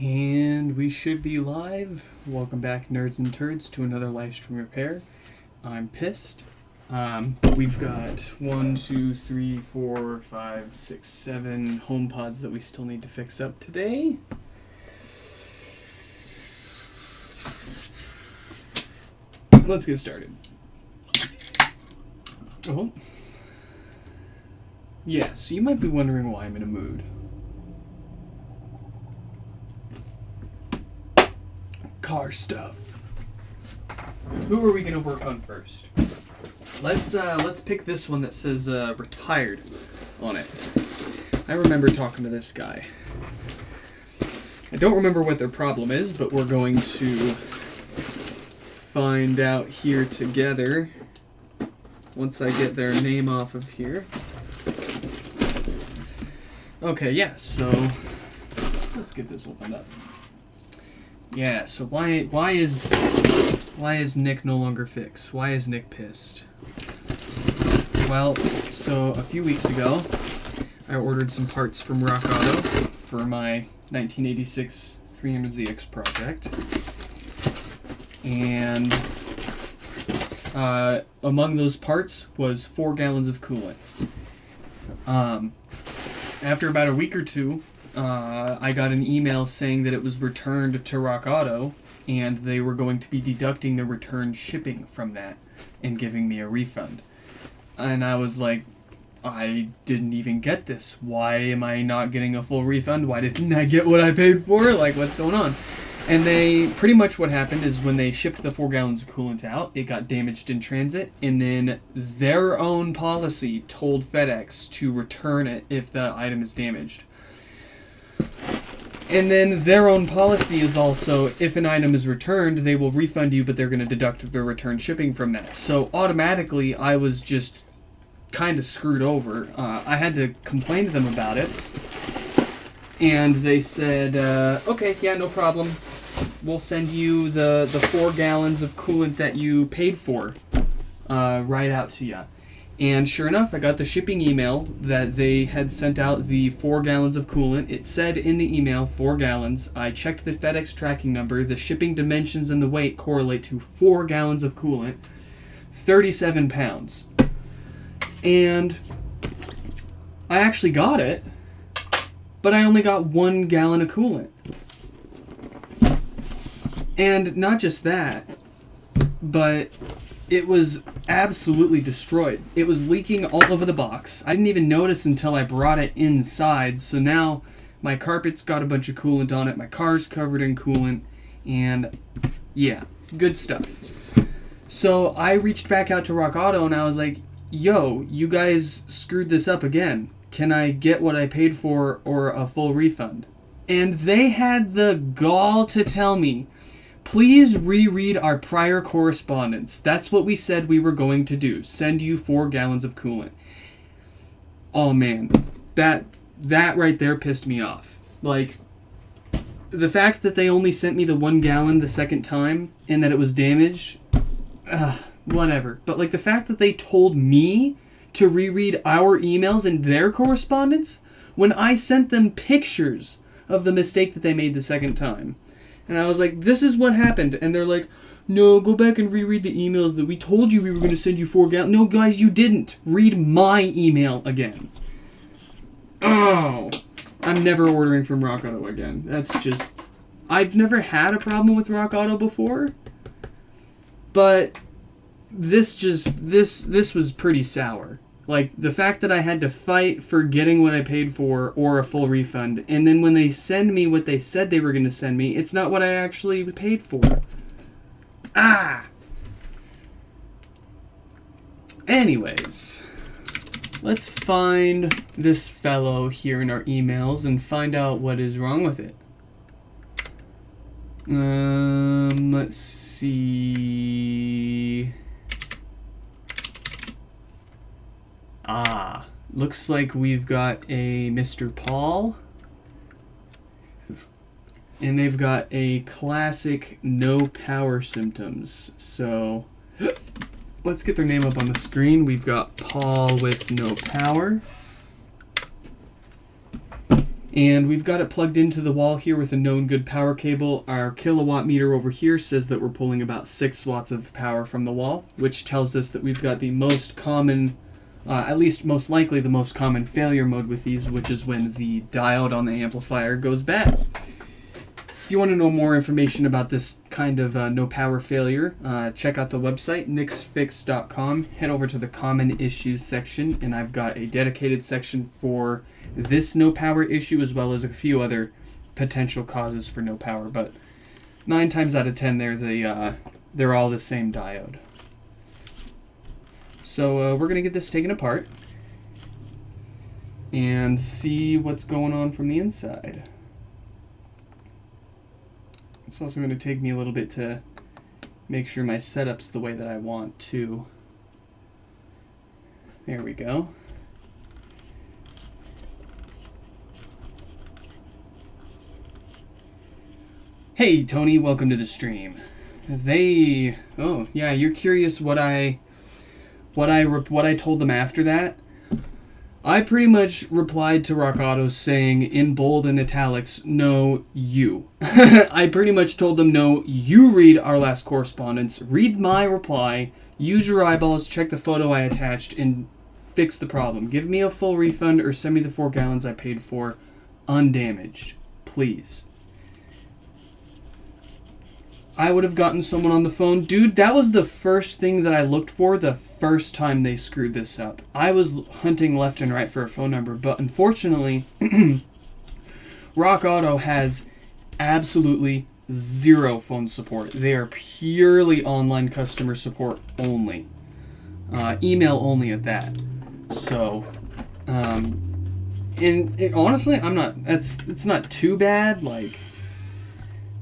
And we should be live. Welcome back, nerds and turds, to another live stream repair. I'm pissed. We've got 1, 2, 3, 4, 5, 6, 7 homepods that we still need to fix up today. Let's get started. Oh. Yeah, so you might be wondering why I'm in a mood. Car stuff. Who are we gonna work on first? Let's pick this one that says retired on it. I remember talking to this guy. I don't remember what their problem is, but we're going to find out here together once I get their name off of here. Okay, yeah, so let's get this opened up. Yeah, so why is Nick no longer fixed? Why is Nick pissed? Well, so a few weeks ago, I ordered some parts from Rock Auto for my 1986 300ZX project. And among those parts was 4 gallons of coolant. After about a week or two, I got an email saying that it was returned to Rock Auto, and they were going to be deducting the return shipping from that and giving me a refund. And I was like, I didn't even get this. Why am I not getting a full refund? Why didn't I get what I paid for? Like, what's going on? And pretty much what happened is when they shipped the 4 gallons of coolant out, it got damaged in transit, and then their own policy told FedEx to return it if the item is damaged. And then their own policy is also, if an item is returned, they will refund you, but they're going to deduct the return shipping from that. So automatically, I was just kind of screwed over. I had to complain to them about it. And they said, okay, yeah, no problem. We'll send you the 4 gallons of coolant that you paid for right out to you. And sure enough, I got the shipping email that they had sent out the 4 gallons of coolant. It said in the email, 4 gallons. I checked the FedEx tracking number. The shipping dimensions and the weight correlate to 4 gallons of coolant, 37 pounds. And I actually got it, but I only got 1 gallon of coolant. And not just that, but it was absolutely destroyed. It was leaking all over the box. I didn't even notice until I brought it inside. So now my carpet's got a bunch of coolant on it. My car's covered in coolant. And yeah, good stuff. So I reached back out to Rock Auto and I was like, yo, you guys screwed this up again. Can I get what I paid for or a full refund? And they had the gall to tell me, please reread our prior correspondence. That's what we said we were going to do. Send you 4 gallons of coolant. Oh man, that right there pissed me off. Like, the fact that they only sent me the 1 gallon the second time and that it was damaged, whatever. But like the fact that they told me to reread our emails and their correspondence when I sent them pictures of the mistake that they made the second time. And I was like, this is what happened. And they're like, no, go back and reread the emails that we told you we were going to send you 4 gallons. No, guys, you didn't. Read my email again. Oh, I'm never ordering from Rock Auto again. That's just, I've never had a problem with Rock Auto before. But this was pretty sour. Like, the fact that I had to fight for getting what I paid for or a full refund, and then when they send me what they said they were going to send me, it's not what I actually paid for. Anyways, let's find this fellow here in our emails and find out what is wrong with it. Let's see. Looks like we've got a Mr. Paul. And they've got a classic no power symptoms. So let's get their name up on the screen. We've got Paul with no power. And we've got it plugged into the wall here with a known good power cable. Our kilowatt meter over here says that we're pulling about 6 watts of power from the wall, which tells us that we've got the most common, at least most likely the most common failure mode with these, which is when the diode on the amplifier goes bad. If you want to know more information about this kind of no power failure, check out the website, nixfix.com. Head over to the common issues section, and I've got a dedicated section for this no power issue as well as a few other potential causes for no power. But 9 times out of 10, they're all the same diode. So we're going to get this taken apart and see what's going on from the inside. It's also going to take me a little bit to make sure my setup's the way that I want to. There we go. Hey Tony, welcome to the stream. Oh yeah, you're curious what I told them after that? I pretty much replied to Rock Auto saying in bold and italics, no, you. I pretty much told them, no, you read our last correspondence, read my reply, use your eyeballs, check the photo I attached, and fix the problem. Give me a full refund or send me the 4 gallons I paid for undamaged, please. I would have gotten someone on the phone. Dude, that was the first thing that I looked for the first time they screwed this up. I was hunting left and right for a phone number, but unfortunately, Rock Auto has absolutely 0 phone support. They are purely online customer support only. Email only at that. So, honestly, it's not too bad. Like,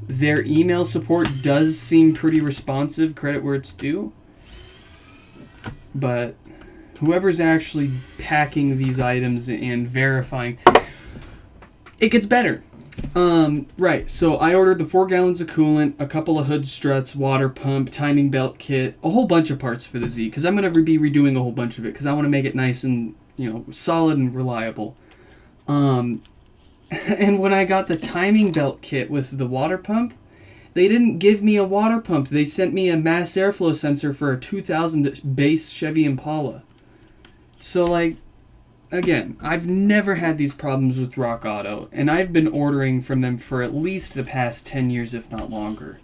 their email support does seem pretty responsive, credit where it's due. But whoever's actually packing these items and verifying, it gets better. Right, so I ordered the 4 gallons of coolant, a couple of hood struts, water pump, timing belt kit, a whole bunch of parts for the Z, because I'm going to be redoing a whole bunch of it, because I want to make it nice and, solid and reliable. And when I got the timing belt kit with the water pump, they didn't give me a water pump. They sent me a mass airflow sensor for a 2000 base Chevy Impala. So, again, I've never had these problems with Rock Auto, and I've been ordering from them for at least the past 10 years, if not longer.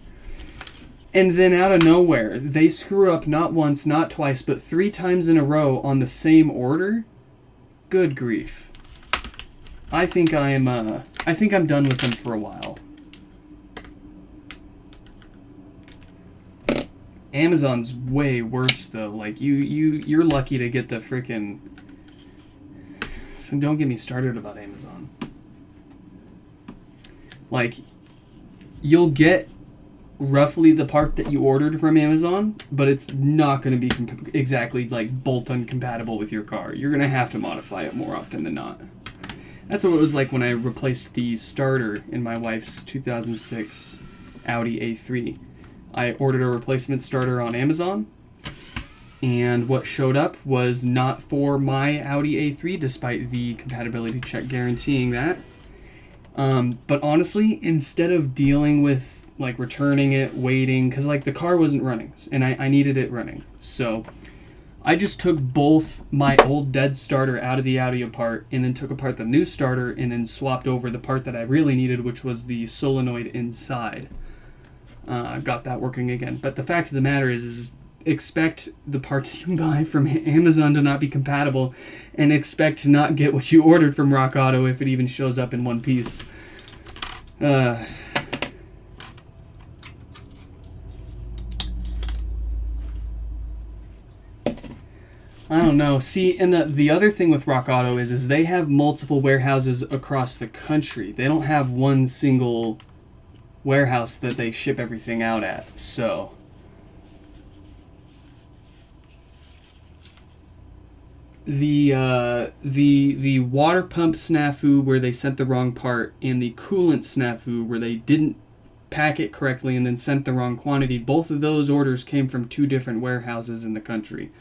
And then out of nowhere, they screw up not once, not twice, but 3 times in a row on the same order? Good grief. I think I'm done with them for a while. Amazon's way worse though. Like you're lucky to get the frickin'. So don't get me started about Amazon. Like, you'll get roughly the part that you ordered from Amazon, but it's not going to be exactly like bolt-on compatible with your car. You're going to have to modify it more often than not. That's what it was like when I replaced the starter in my wife's 2006 Audi A3. I ordered a replacement starter on Amazon, and what showed up was not for my Audi A3, despite the compatibility check guaranteeing that. But honestly, instead of dealing with like returning it, waiting, because like the car wasn't running, and I needed it running, so I just took both my old dead starter out of the Audi apart, and then took apart the new starter, and then swapped over the part that I really needed, which was the solenoid inside. Got that working again. But the fact of the matter is expect the parts you buy from Amazon to not be compatible, and expect to not get what you ordered from Rock Auto if it even shows up in one piece. I don't know. See, and the other thing with Rock Auto is they have multiple warehouses across the country. They don't have one single warehouse that they ship everything out at. So the water pump snafu where they sent the wrong part, and the coolant snafu where they didn't pack it correctly and then sent the wrong quantity, both of those orders came from 2 different warehouses in the country.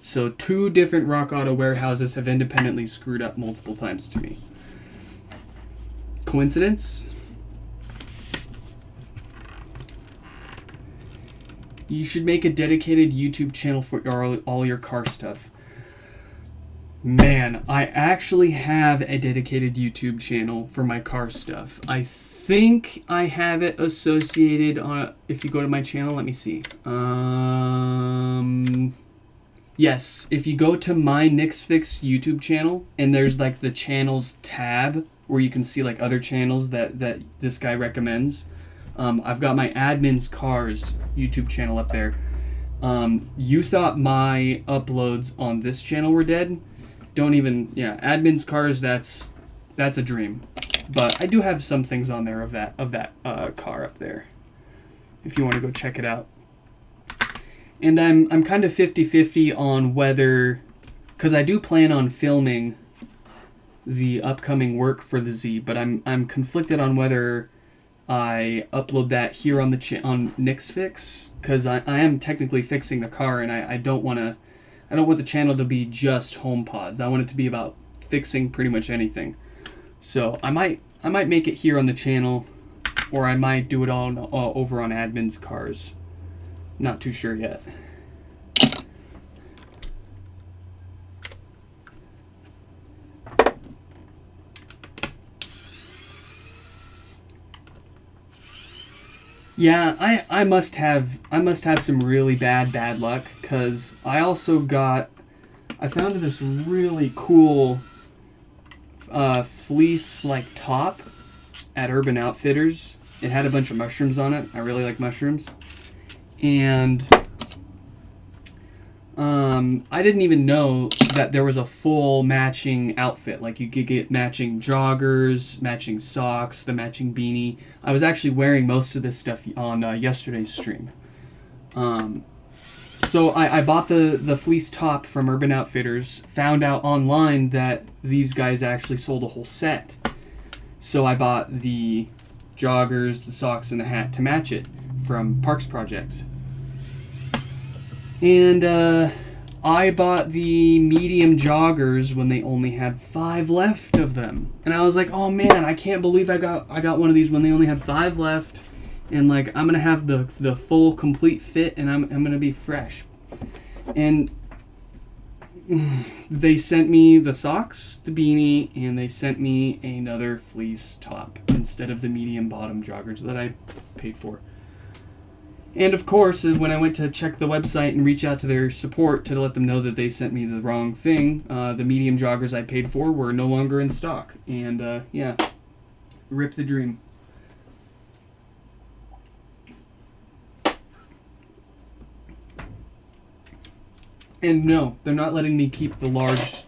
So 2 different Rock Auto warehouses have independently screwed up multiple times to me. Coincidence? You should make a dedicated YouTube channel for all your car stuff. Man, I actually have a dedicated YouTube channel for my car stuff. I think I have it associated on, if you go to my channel, let me see. Yes, if you go to my Nick's Fix YouTube channel, and there's like the channels tab where you can see like other channels that this guy recommends. I've got my Admin's Cars YouTube channel up there. You thought my uploads on this channel were dead? Don't even, yeah, Admin's Cars, that's a dream. But I do have some things on there of that car up there, if you want to go check it out. And I'm kind of 50-50 on whether, because I do plan on filming the upcoming work for the Z, but I'm conflicted on whether I upload that here on on Nick's Fix, because I am technically fixing the car, and I don't want the channel to be just HomePods. I want it to be about fixing pretty much anything. So I might make it here on the channel, or I might do it all over on Admin's Cars. Not too sure yet. Yeah, I must have some really bad luck, because I found this really cool fleece like top at Urban Outfitters. It had a bunch of mushrooms on it. I really like mushrooms. And I didn't even know that there was a full matching outfit. Like you could get matching joggers, matching socks, the matching beanie. I was actually wearing most of this stuff on yesterday's stream. So I bought the fleece top from Urban Outfitters, found out online that these guys actually sold a whole set. So I bought the joggers, the socks, and the hat to match it from Parks Projects. And I bought the medium joggers when they only had 5 left of them. And I was like, oh man, I can't believe I got one of these when they only had 5 left. And like, I'm gonna have the full complete fit, and I'm gonna be fresh. And they sent me the socks, the beanie, and they sent me another fleece top instead of the medium bottom joggers that I paid for. And of course, when I went to check the website and reach out to their support to let them know that they sent me the wrong thing, the medium joggers I paid for were no longer in stock. And yeah, rip the dream. And no, they're not letting me keep the large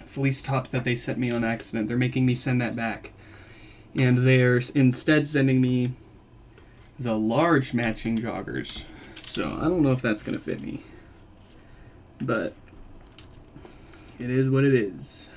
fleece top that they sent me on accident. They're making me send that back. And they're instead sending me the large matching joggers. So I don't know if that's going to fit me. But it is what it is.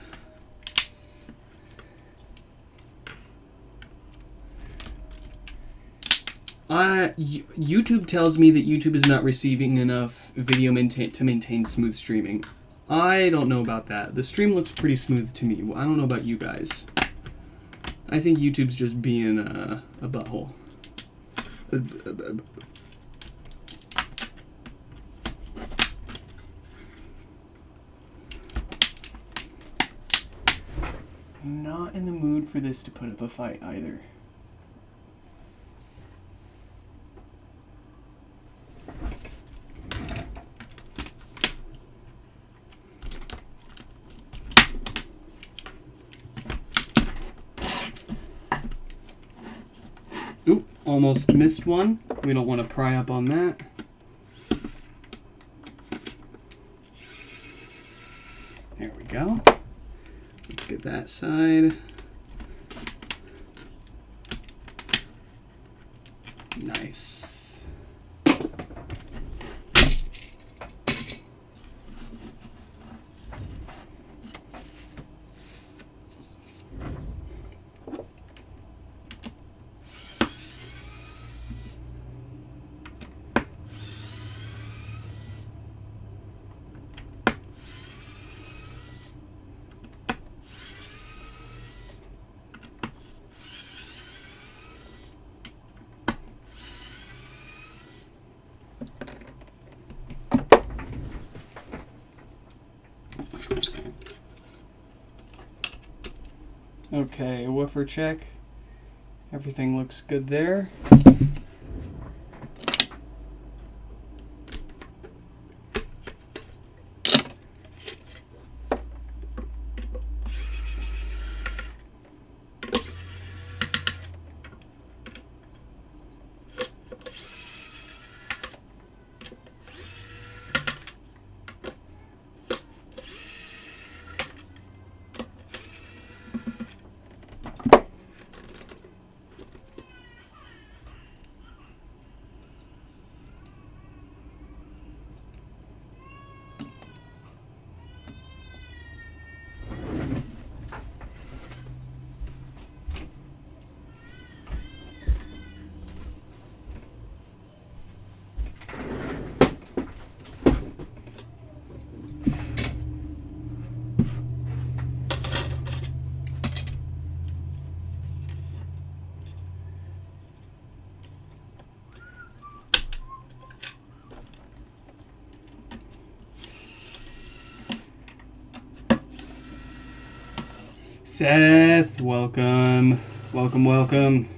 YouTube tells me that YouTube is not receiving enough video to maintain smooth streaming. I don't know about that. The stream looks pretty smooth to me. I don't know about you guys. I think YouTube's just being a butthole. Not in the mood for this to put up a fight either. Oop, almost missed one. We don't want to pry up on that. There we go. Let's get that side. Nice. Okay, woofer check. Everything looks good there. Seth, welcome. Welcome.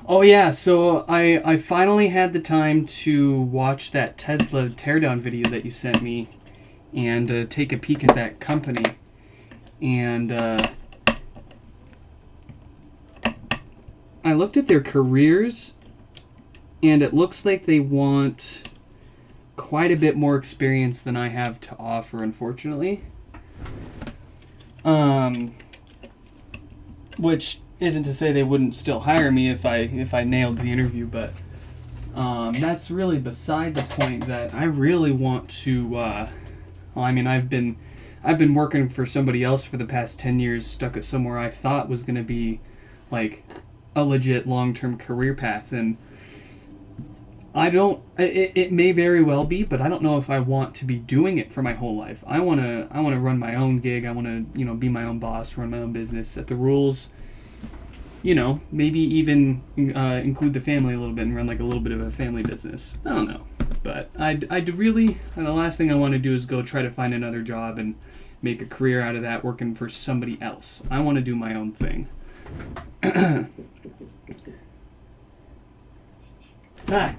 Oh yeah, so I finally had the time to watch that Tesla teardown video that you sent me and take a peek at that company. And I looked at their careers, and it looks like they want quite a bit more experience than I have to offer, unfortunately. Which isn't to say they wouldn't still hire me if I nailed the interview, but that's really beside the point. That I really want to. Well, I mean, I've been working for somebody else for the past 10 years, stuck at somewhere I thought was going to be like a legit long-term career path, and I don't. It may very well be, but I don't know if I want to be doing it for my whole life. I want to run my own gig. I want to be my own boss, run my own business, set the rules. Maybe even include the family a little bit and run like a little bit of a family business. I don't know, but I'd really. The last thing I want to do is go try to find another job and make a career out of that working for somebody else. I want to do my own thing. Hi.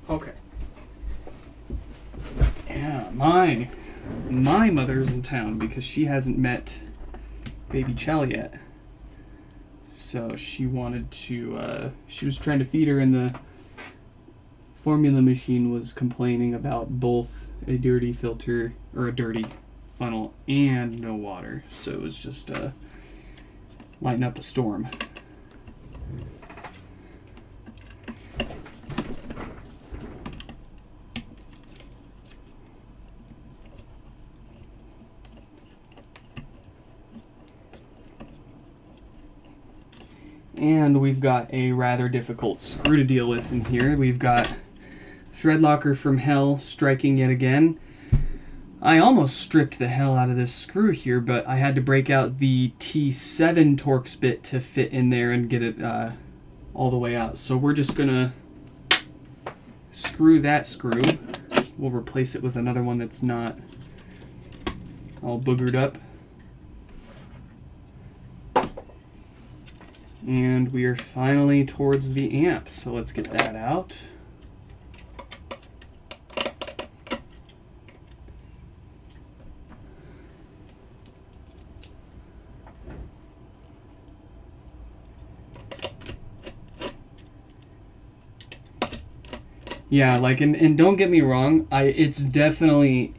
Okay. Yeah, my mother's in town because she hasn't met baby Chell yet. So she wanted to, she was trying to feed her, and the formula machine was complaining about both a dirty filter, or a dirty funnel, and no water. So it was just lighting up a storm. And we've got a rather difficult screw to deal with in here. We've got thread locker from hell striking yet again. I almost stripped the hell out of this screw here, but I had to break out the T7 Torx bit to fit in there and get it all the way out. So we're just gonna screw that screw. We'll replace it with another one that's not all boogered up. And we are finally towards the amp, so let's get that out. Yeah, like, and don't get me wrong, it definitely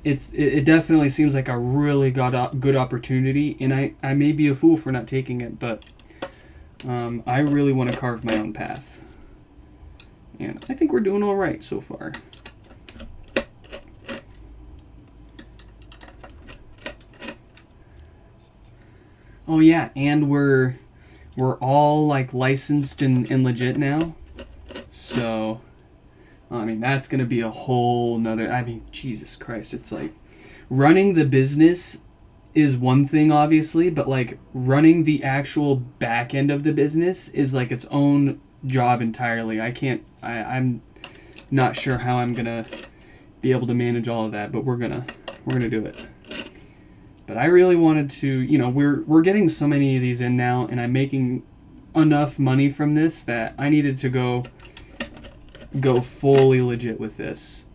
seems like a really good opportunity, and I may be a fool for not taking it, but I really want to carve my own path, and I think we're doing all right so far. Oh yeah, and we're all like licensed and legit now, so. I mean, that's going to be a whole nother... I mean, Jesus Christ. It's like... Running the business is one thing, obviously, but, like, running the actual back end of the business is, like, its own job entirely. I'm not sure how I'm going to be able to manage all of that, but we're gonna do it. But I really wanted to... You know, we're getting so many of these in now, and I'm making enough money from this that I needed to go fully legit with this.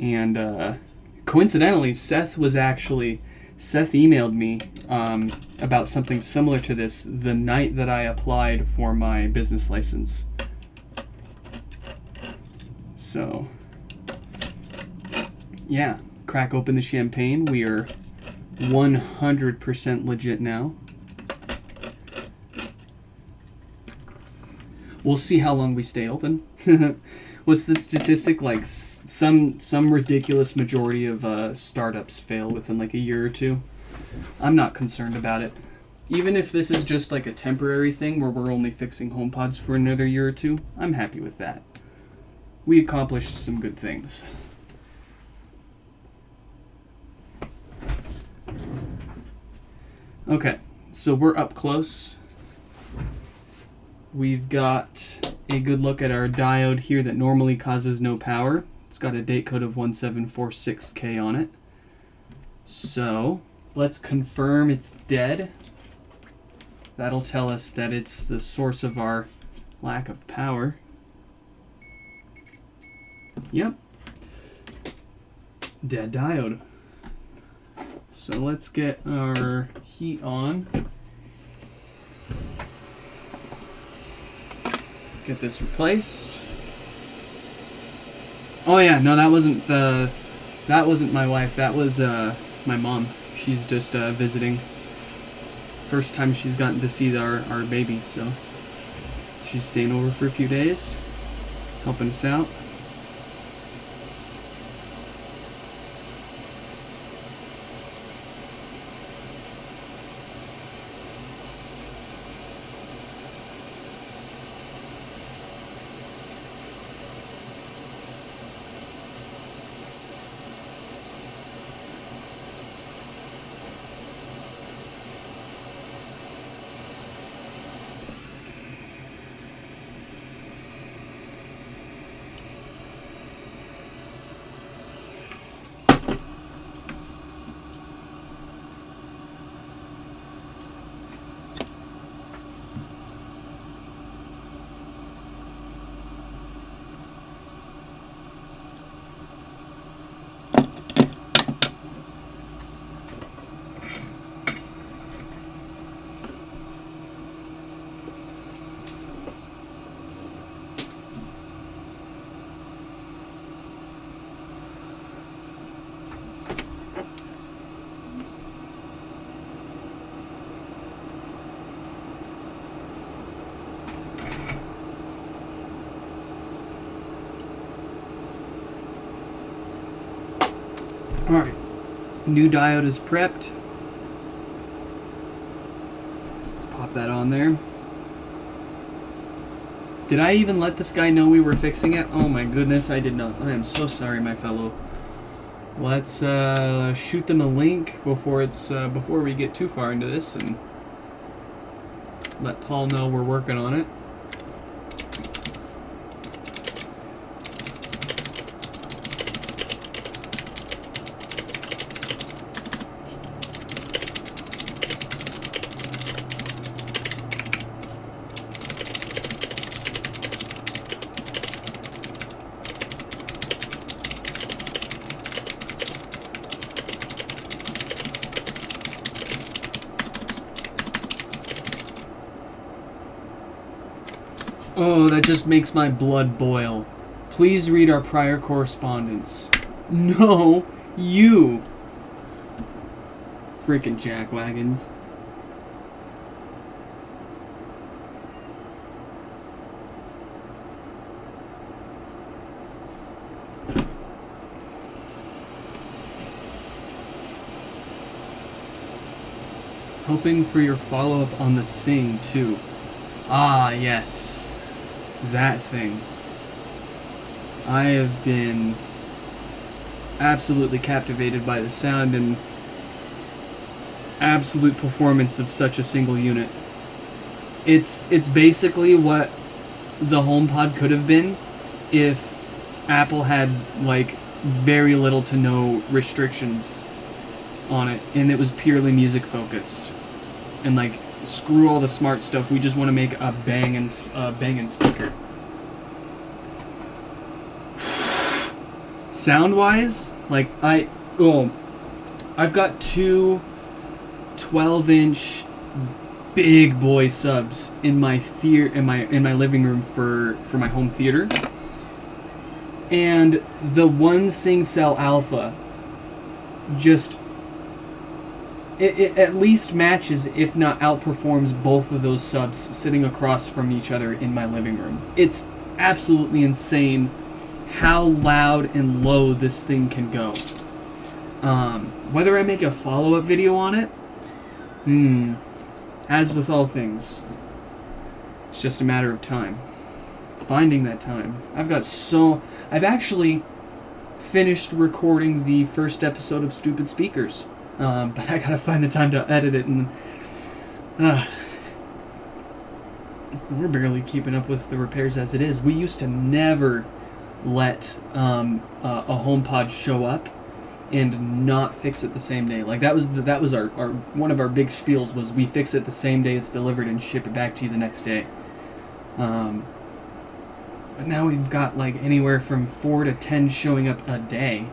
And coincidentally, Seth emailed me about something similar to this the night that I applied for my business license. So yeah, crack open the champagne. We are 100% legit now. We'll see how long we stay open. What's the statistic? Like some ridiculous majority of startups fail within like a year or two. I'm not concerned about it. Even if this is just like a temporary thing where we're only fixing HomePods for another year or two, I'm happy with that. We accomplished some good things. Okay, so we're up close. We've got a good look at our diode here that normally causes no power. It's got a date code of 1746K on it. So let's confirm it's dead. That'll tell us that it's the source of our lack of power. Yep. Dead diode. So let's get our heat on. Get this replaced. Oh yeah, no, that wasn't my wife. That was my mom. She's just visiting. First time she's gotten to see our babies, so she's staying over for a few days, helping us out. Alright, new diode is prepped. Let's pop that on there. Did I even let this guy know we were fixing it? Oh my goodness, I did not. I am so sorry, my fellow. Let's shoot them a link before we get too far into this, and let Paul know we're working on it. Oh, that just makes my blood boil. Please read our prior correspondence. No, you. Freaking jackwagons. Hoping for your follow-up on the Sing, too. Ah, yes. That thing. I have been absolutely captivated by the sound and absolute performance of such a single unit. It's basically what the HomePod could have been if Apple had like very little to no restrictions on it, and it was purely music focused. And like, screw all the smart stuff. We just want to make a banging speaker. Sound-wise, like I've got two 12-inch big boy subs in my in my living room for my home theater, and the one SingCell Alpha just it at least matches, if not outperforms, both of those subs sitting across from each other in my living room. It's absolutely insane how loud and low this thing can go. Whether I make a follow-up video on it, as with all things, it's just a matter of time. Finding that time. I've actually finished recording the first episode of Stupid Speakers. But I gotta find the time to edit it, and we're barely keeping up with the repairs as it is. We used to never let a HomePod show up and not fix it the same day. Like that was our one of our big spiels was we fix it the same day it's delivered and ship it back to you the next day. But now we've got like anywhere from 4 to 10 showing up a day.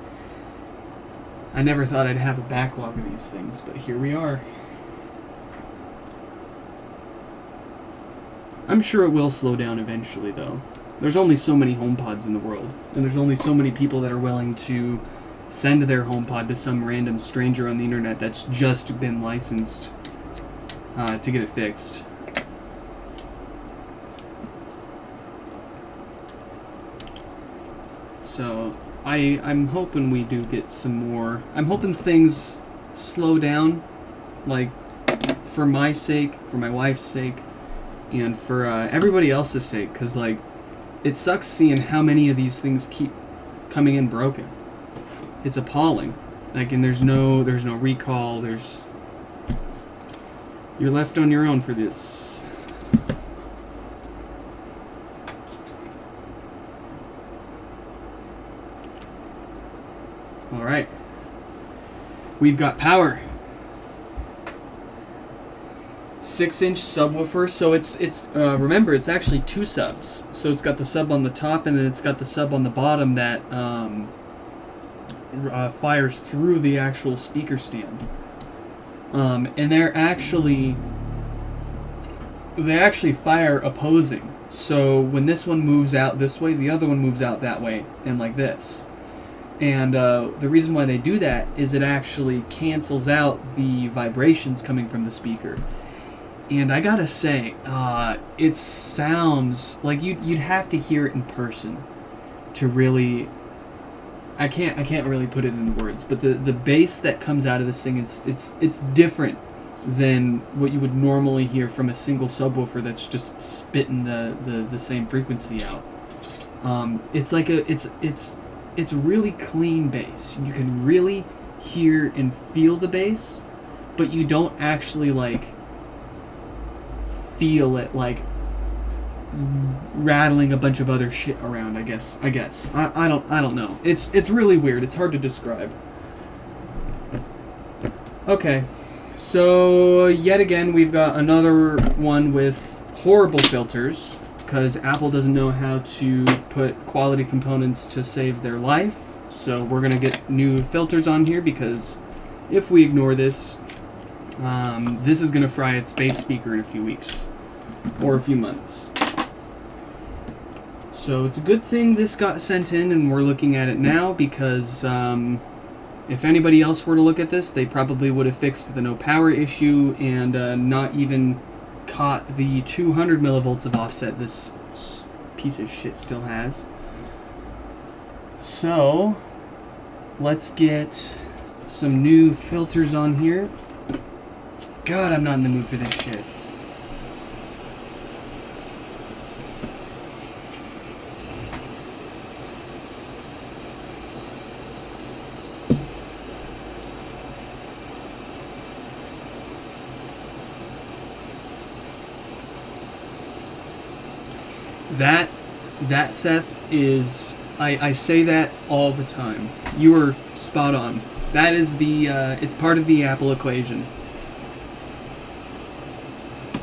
I never thought I'd have a backlog of these things, but here we are. I'm sure it will slow down eventually, though. There's only so many HomePods in the world, and there's only so many people that are willing to send their HomePod to some random stranger on the internet that's just been licensed to get it fixed. So I'm hoping we do get some more. I'm hoping things slow down, like for my sake, for my wife's sake, and for everybody else's sake, because like it sucks seeing how many of these things keep coming in broken. It's appalling. Like, and there's no recall. You're left on your own for this. Alright. We've got power. 6-inch subwoofer, so it's remember, it's actually two subs. So it's got the sub on the top, and then it's got the sub on the bottom that fires through the actual speaker stand. And they actually fire opposing. So when this one moves out this way, the other one moves out that way, and like this. And the reason why they do that is it actually cancels out the vibrations coming from the speaker. And I gotta say, it sounds like you'd have to hear it in person to really. I can't really put it in words, but the bass that comes out of this thing, it's different than what you would normally hear from a single subwoofer that's just spitting the same frequency out. It's like it's really clean bass. You can really hear and feel the bass, but you don't actually like feel it like rattling a bunch of other shit around. I guess I don't know. It's really weird. It's hard to describe. Okay, so yet again we've got another one with horrible filters, because Apple doesn't know how to put quality components to save their life. So we're gonna get new filters on here, because if we ignore this, this is gonna fry its bass speaker in a few weeks or a few months. So it's a good thing this got sent in and we're looking at it now, because if anybody else were to look at this, they probably would have fixed the no power issue and not even caught the 200 millivolts of offset this piece of shit still has. So let's get some new filters on here. God, I'm not in the mood for this shit. That Seth is, I say that all the time. You are spot on. That is the it's part of the Apple equation.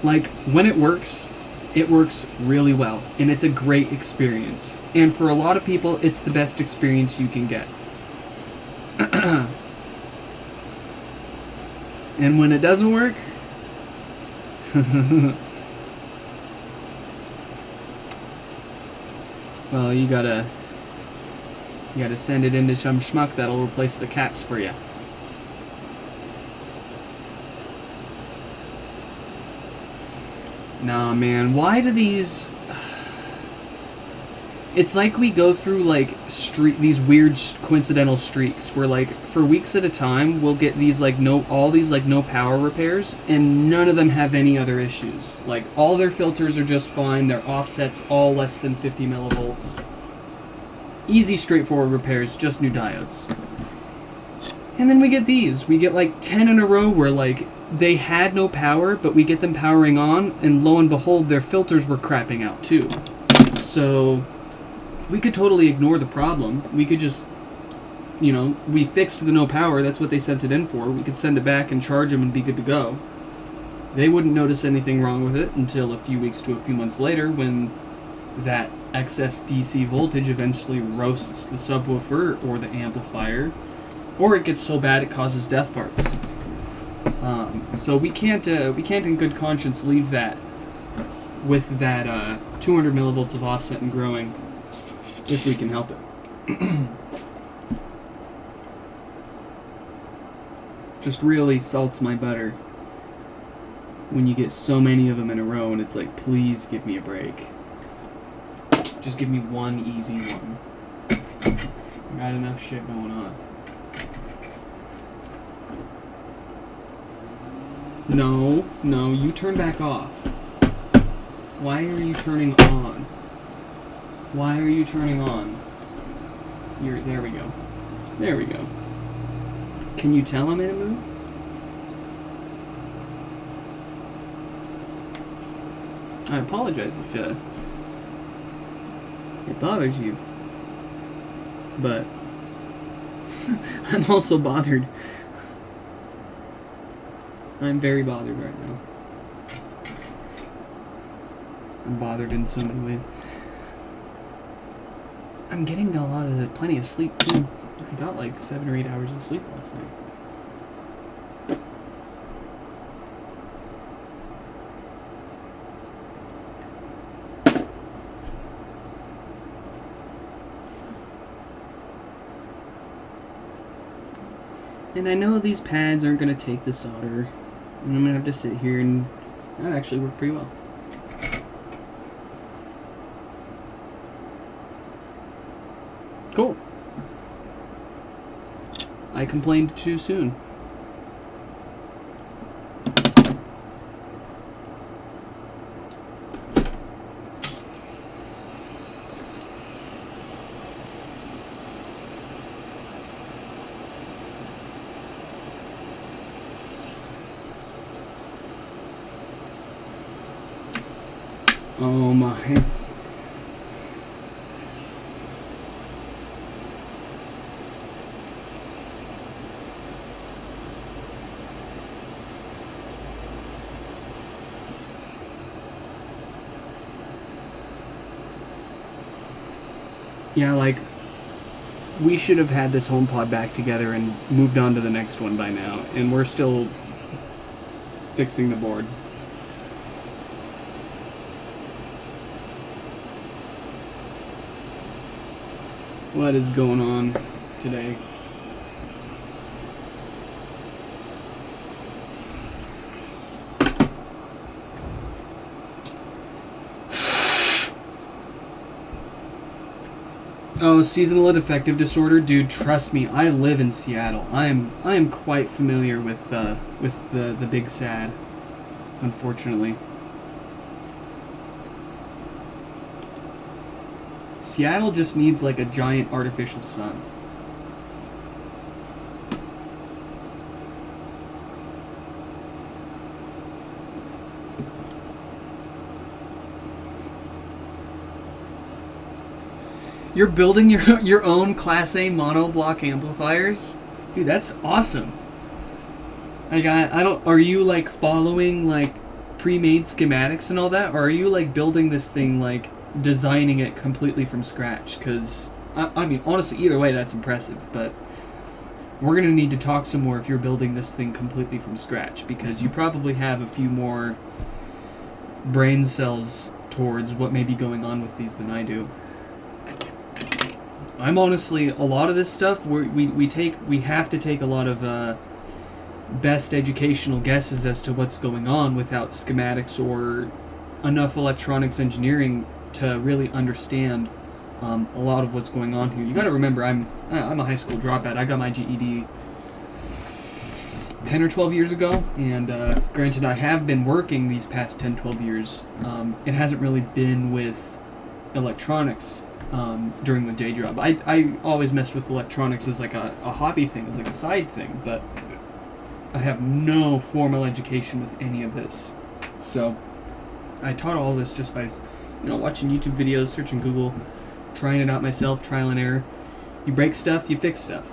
Like, when it works really well, and it's a great experience. And for a lot of people, it's the best experience you can get. And when it doesn't work, well, you gotta send it into some schmuck that'll replace the caps for you. Nah, man, why do these... It's like we go through, like, these weird coincidental streaks where, like, for weeks at a time, we'll get these, like, all these no power repairs, and none of them have any other issues. Like, all their filters are just fine, their offset's all less than 50 millivolts. Easy, straightforward repairs, just new diodes. And then we get these. We get, like, 10 in a row where, like, they had no power, but we get them powering on, and lo and behold, their filters were crapping out, too. So we could totally ignore the problem. We could just, you know, we fixed the no power. That's what they sent it in for. We could send it back and charge them and be good to go. They wouldn't notice anything wrong with it until a few weeks to a few months later, when that excess DC voltage eventually roasts the subwoofer or the amplifier, or it gets so bad it causes death parts. So we can't in good conscience leave that with that 200 millivolts of offset and growing, if we can help it. Just really salts my butter when you get so many of them in a row and it's like, please give me a break. Just give me one easy one. I got enough shit going on. No, you turn back off. Why are you turning on? Why are you turning on? There we go. There we go. Can you tell I'm in a mood? I apologize if it bothers you. But I'm also bothered. I'm very bothered right now. I'm bothered in so many ways. I'm getting plenty of sleep too. I got like 7 or 8 hours of sleep last night. And I know these pads aren't going to take the solder, and I'm going to have to sit here, and that actually worked pretty well. Cool. I complained too soon. Oh my. Yeah, like, we should have had this HomePod back together and moved on to the next one by now, and we're still fixing the board. What is going on today? Oh, seasonal affective disorder, dude. Trust me, I live in Seattle. I am quite familiar with the big sad. Unfortunately, Seattle just needs like a giant artificial sun. You're building your own Class A monoblock amplifiers? Dude, that's awesome. I don't, are you like following like pre-made schematics and all that, or are you like building this thing, like designing it completely from scratch? Because I mean, honestly, either way, that's impressive, but we're gonna need to talk some more if you're building this thing completely from scratch, because you probably have a few more brain cells towards what may be going on with these than I do. I'm honestly, a lot of this stuff we have to take a lot of best educational guesses as to what's going on without schematics or enough electronics engineering to really understand a lot of what's going on here. You got to remember, I'm a high school dropout. I got my GED 10 or 12 years ago, and granted, I have been working these past 10, 12 years. It hasn't really been with electronics. During the day job. I always messed with electronics as like a hobby thing, as like a side thing, but I have no formal education with any of this. So I taught all this just by, watching YouTube videos, searching Google, trying it out myself, trial and error. You break stuff, you fix stuff.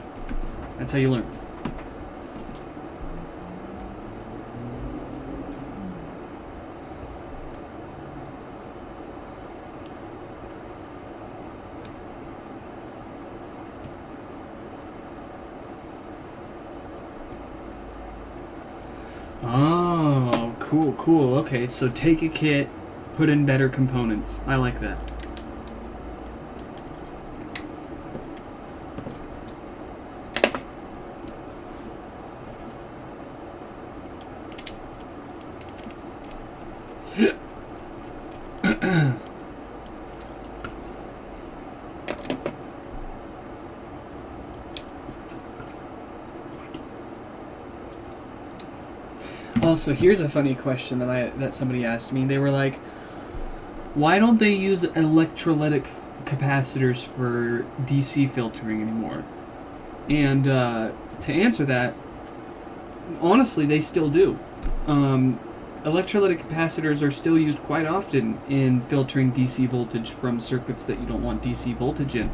That's how you learn. Oh, cool. Okay, so take a kit, put in better components. I like that. Also, here's a funny question that somebody asked me. They were like, why don't they use electrolytic capacitors for DC filtering anymore? And to answer that, honestly, they still do. Electrolytic capacitors are still used quite often in filtering DC voltage from circuits that you don't want DC voltage in.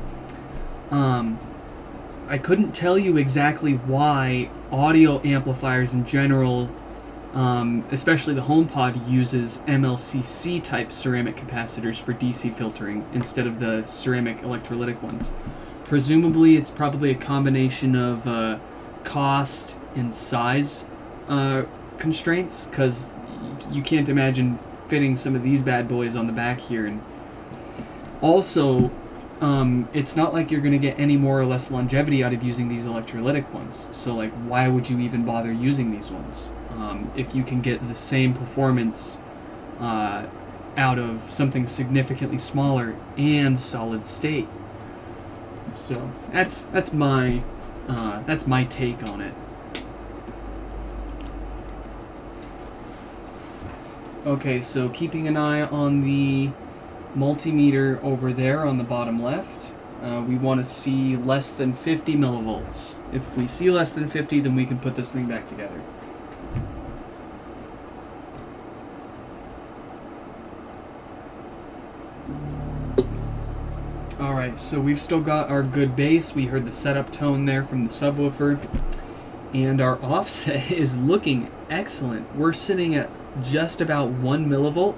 I couldn't tell you exactly why audio amplifiers in general, especially the HomePod, uses MLCC type ceramic capacitors for DC filtering instead of the ceramic electrolytic ones. Presumably it's probably a combination of cost and size constraints, because you can't imagine fitting some of these bad boys on the back here. And also, it's not like you're going to get any more or less longevity out of using these electrolytic ones. So, like, why would you even bother using these ones if you can get the same performance out of something significantly smaller and solid state? So that's my take on it. Okay, so keeping an eye on the multimeter over there on the bottom left. We want to see less than 50 millivolts. If we see less than 50, then we can put this thing back together. Alright, so we've still got our good bass. We heard the setup tone there from the subwoofer. And our offset is looking excellent. We're sitting at just about 1 millivolt,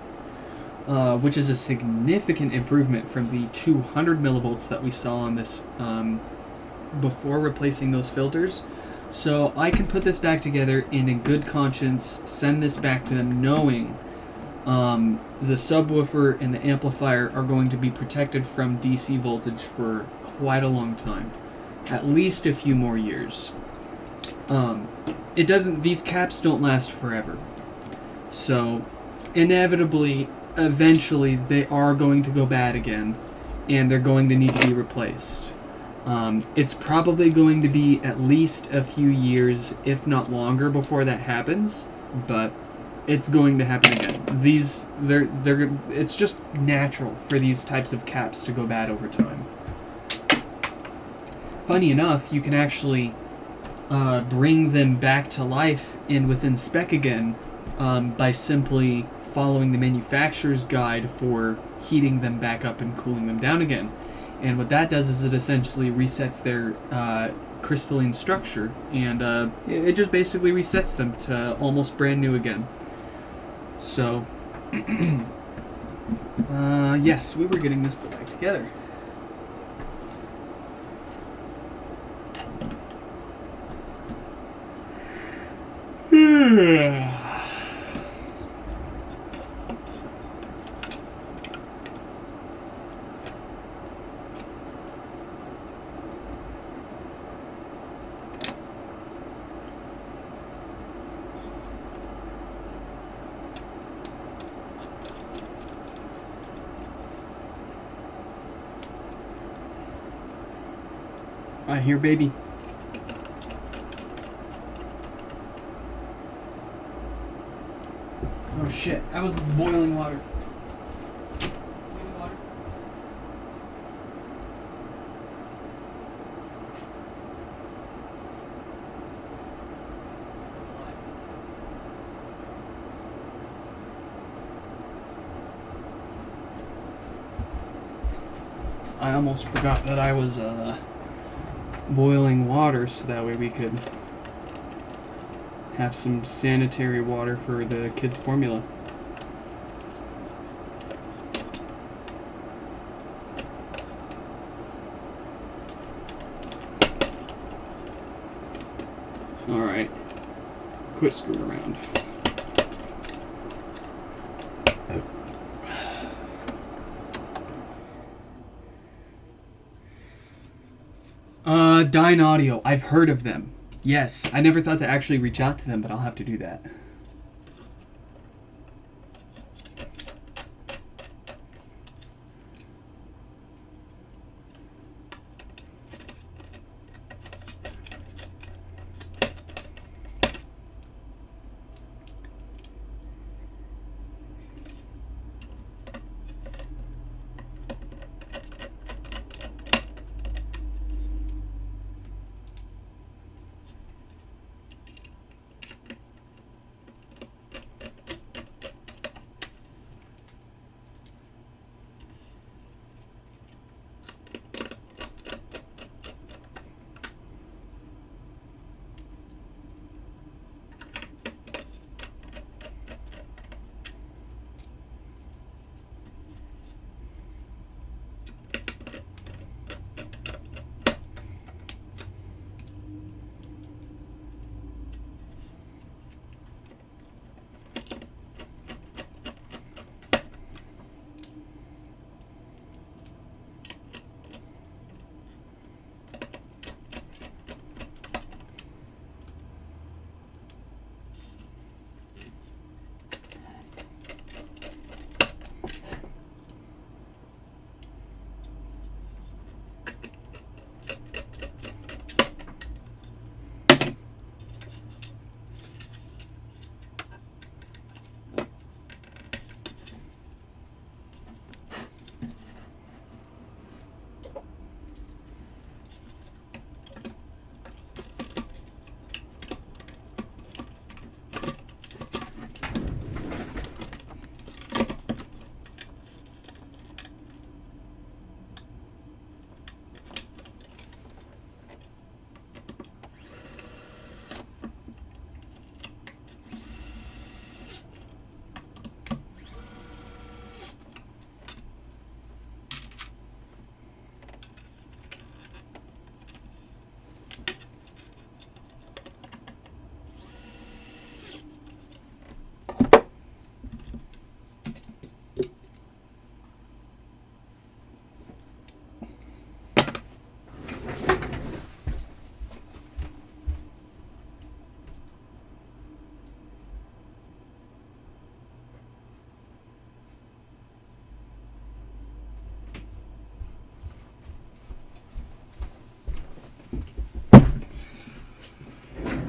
which is a significant improvement from the 200 millivolts that we saw on this before replacing those filters. So I can put this back together and in good conscience send this back to them knowing the subwoofer and the amplifier are going to be protected from DC voltage for quite a long time, at least a few more years. These caps don't last forever, so inevitably, eventually, they are going to go bad again, and they're going to need to be replaced. It's probably going to be at least a few years, if not longer, before that happens, but it's going to happen again. It's just natural for these types of caps to go bad over time. Funny enough, you can actually bring them back to life and within spec again by simply following the manufacturer's guide for heating them back up and cooling them down again. And what that does is it essentially resets their crystalline structure, and it just basically resets them to almost brand new again. So, yes, we were getting this put back together. I hear baby. Oh shit, that was boiling water. I almost forgot that I was boiling water so that way we could have some sanitary water for the kids' formula. Alright, quit screwing around. Dyn Audio. I've heard of them. Yes, I never thought to actually reach out to them, but I'll have to do that.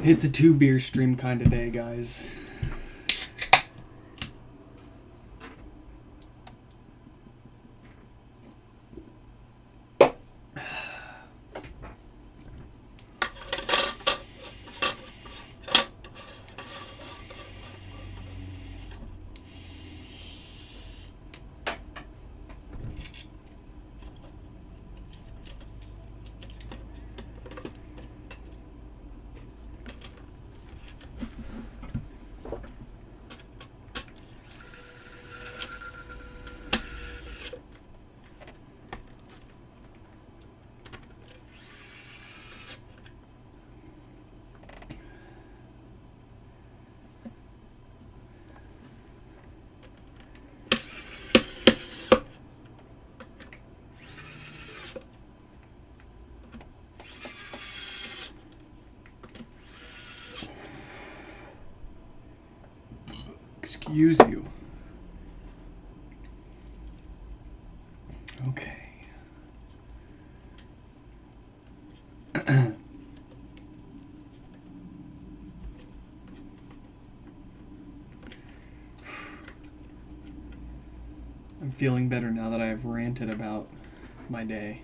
It's a 2-beer stream kind of day, guys. Excuse you. Okay. I'm feeling better now that I've ranted about my day.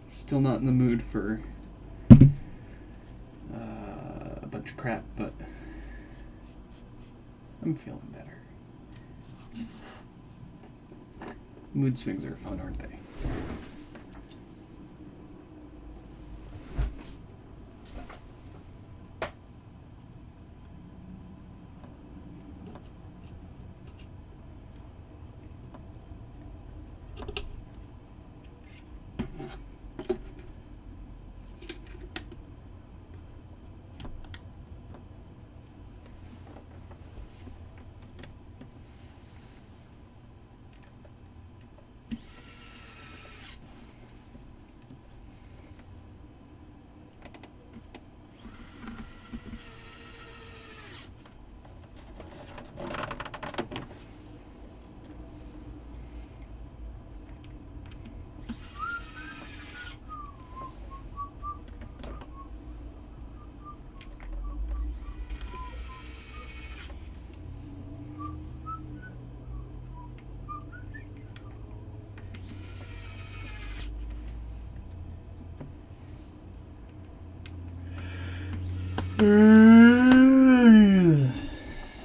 Still not in the mood for a bunch of crap, but I'm feeling better. Mood swings are fun, aren't they?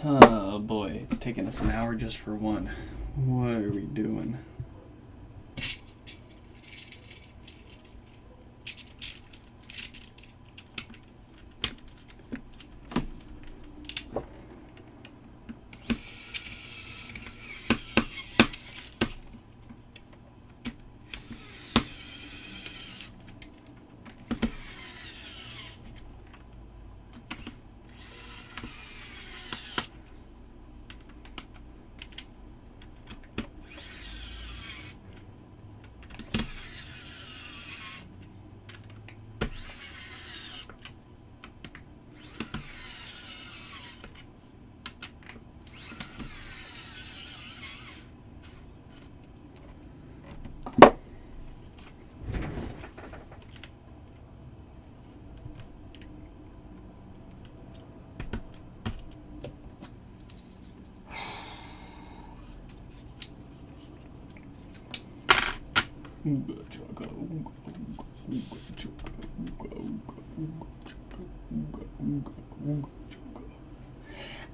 Oh boy, it's taken us an hour just for one. What are we doing?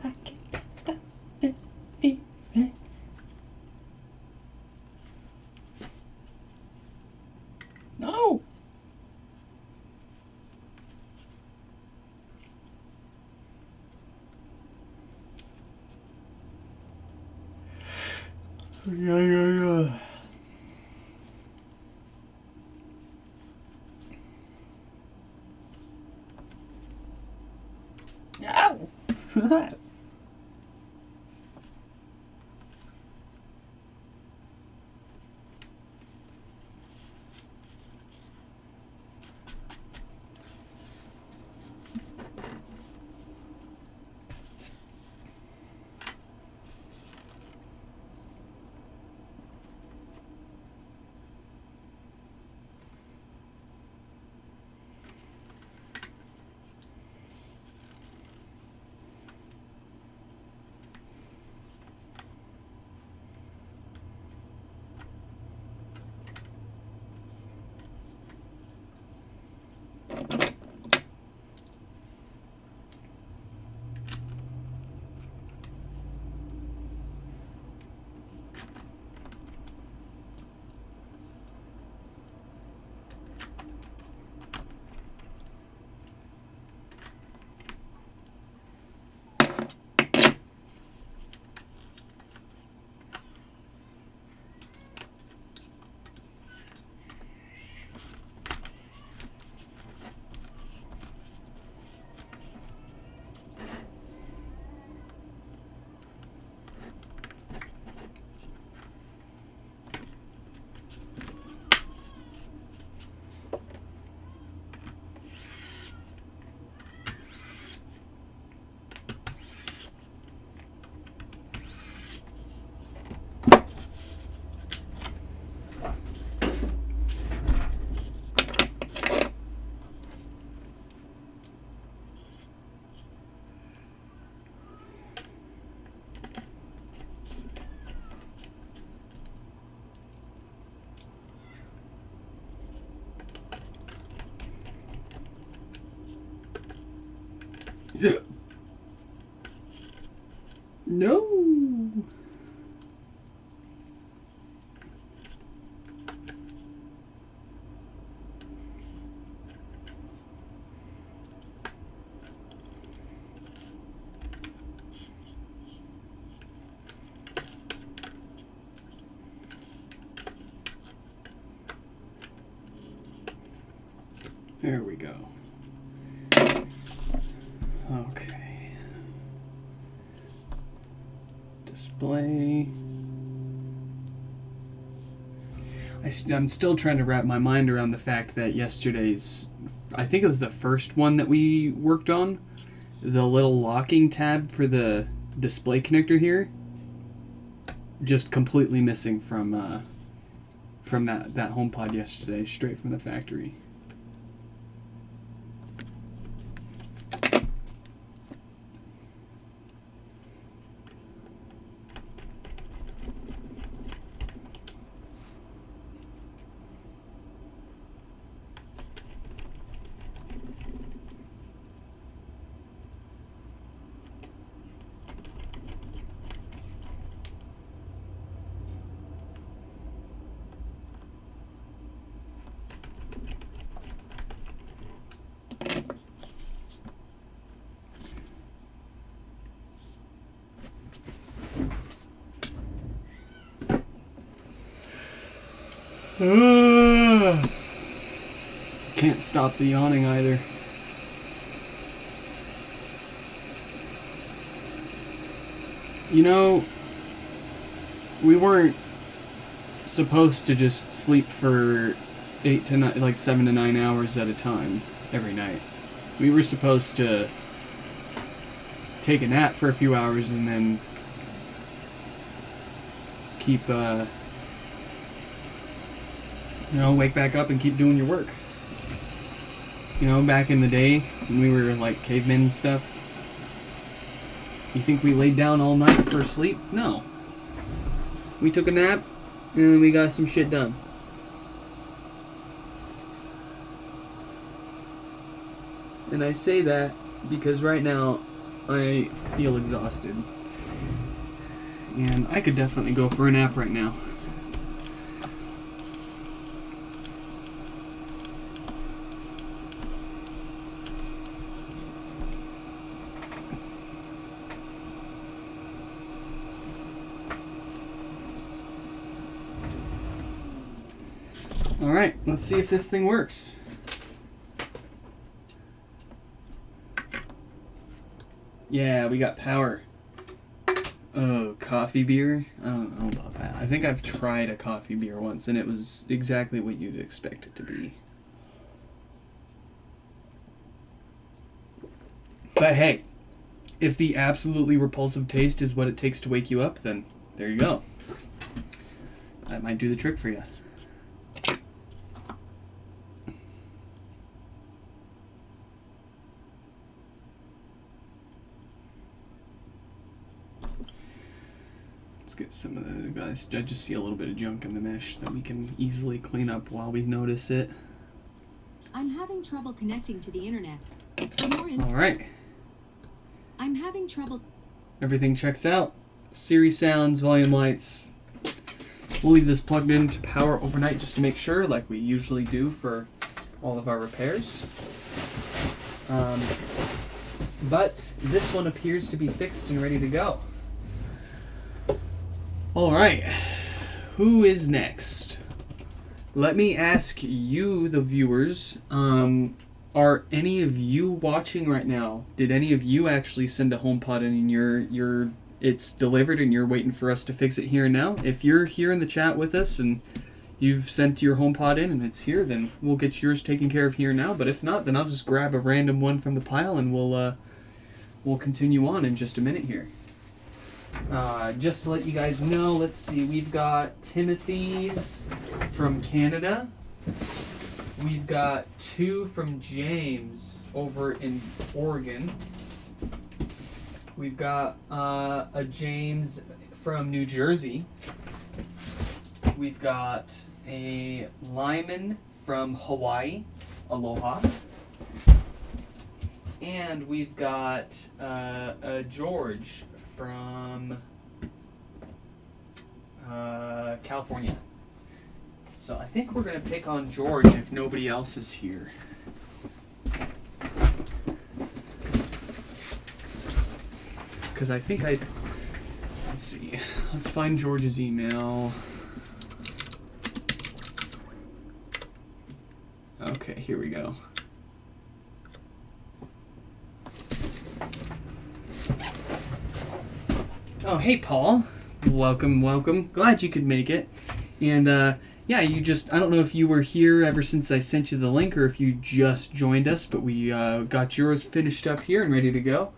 I can't stop this feeling. No. Yeah. Ow! No. There we go. Okay. Display. I'm still trying to wrap my mind around the fact that yesterday's, I think it was the first one that we worked on, the little locking tab for the display connector here, just completely missing from that HomePod yesterday, straight from the factory. Can't stop the yawning either. You know, we weren't supposed to just sleep for 7 to 9 hours at a time every night. We were supposed to take a nap for a few hours and then keep, wake back up and keep doing your work. You know, back in the day when we were like cavemen and stuff, you think we laid down all night for sleep? No. We took a nap and we got some shit done. And I say that because right now I feel exhausted. And I could definitely go for a nap right now. Alright, let's see if this thing works. Yeah, we got power. Oh, coffee beer? I don't know about that. I think I've tried a coffee beer once and it was exactly what you'd expect it to be. But hey, if the absolutely repulsive taste is what it takes to wake you up, then there you go. That might do the trick for you. Get some of the guys. I just see a little bit of junk in the mesh that we can easily clean up while we notice it. I'm having trouble connecting to the internet. For more info. All right. I'm having trouble. Everything checks out. Siri sounds, volume lights. We'll leave this plugged in to power overnight just to make sure, like we usually do for all of our repairs. But this one appears to be fixed and ready to go. All right, who is next? Let me ask you, the viewers, are any of you watching right now? Did any of you actually send a HomePod and it's delivered and you're waiting for us to fix it here and now? If you're here in the chat with us and you've sent your HomePod in and it's here, then we'll get yours taken care of here now. But if not, then I'll just grab a random one from the pile and we'll continue on in just a minute here. Just to let you guys know, let's see, we've got Timothy's from Canada. We've got 2 from James over in Oregon. We've got a James from New Jersey. We've got a Lyman from Hawaii. Aloha. And we've got a George from California. So I think we're going to pick on George if nobody else is here. Because I think let's see. Let's find George's email. Okay, here we go. Oh, hey, Paul. Welcome, welcome. Glad you could make it. And, yeah, I don't know if you were here ever since I sent you the link or if you just joined us, but we got yours finished up here and ready to go.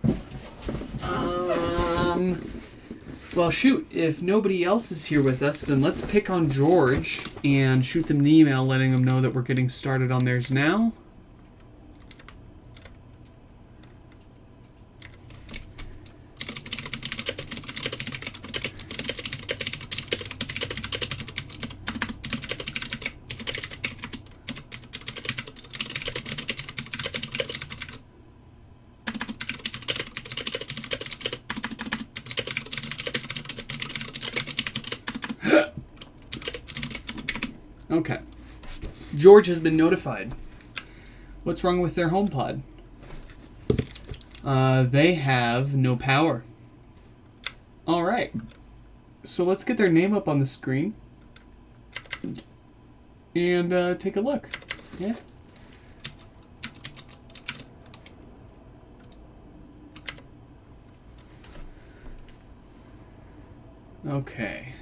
Well, shoot, if nobody else is here with us, then let's pick on George and shoot them an email letting them know that we're getting started on theirs now. Okay. George has been notified. What's wrong with their HomePod? They have no power. Alright. So let's get their name up on the screen. And take a look. Yeah. Okay.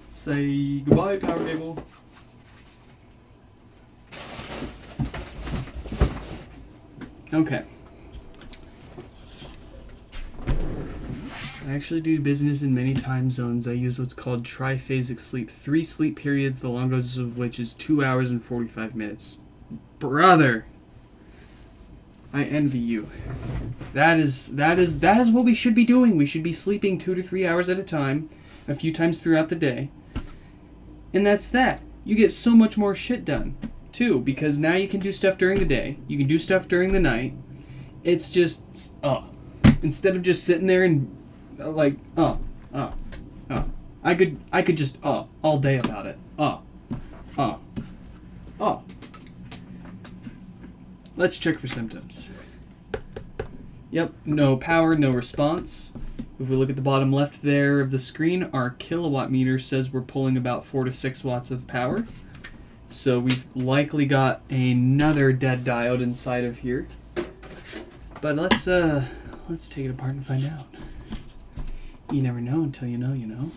Say goodbye, power cable. Okay. I actually do business in many time zones. I use what's called triphasic sleep. 3 sleep periods, the longest of which is 2 hours and 45 minutes. Brother, I envy you. That is what we should be doing. We should be sleeping 2 to 3 hours at a time, a few times throughout the day. And that's that. You get so much more shit done, too, because now you can do stuff during the day. You can do stuff during the night. It's just, instead of just sitting there and, I could just, all day about it. Let's check for symptoms. Yep, no power, no response. If we look at the bottom left there of the screen, our kilowatt meter says we're pulling about 4 to 6 watts of power. So we've likely got another dead diode inside of here. But let's take it apart and find out. You never know until you know, you know.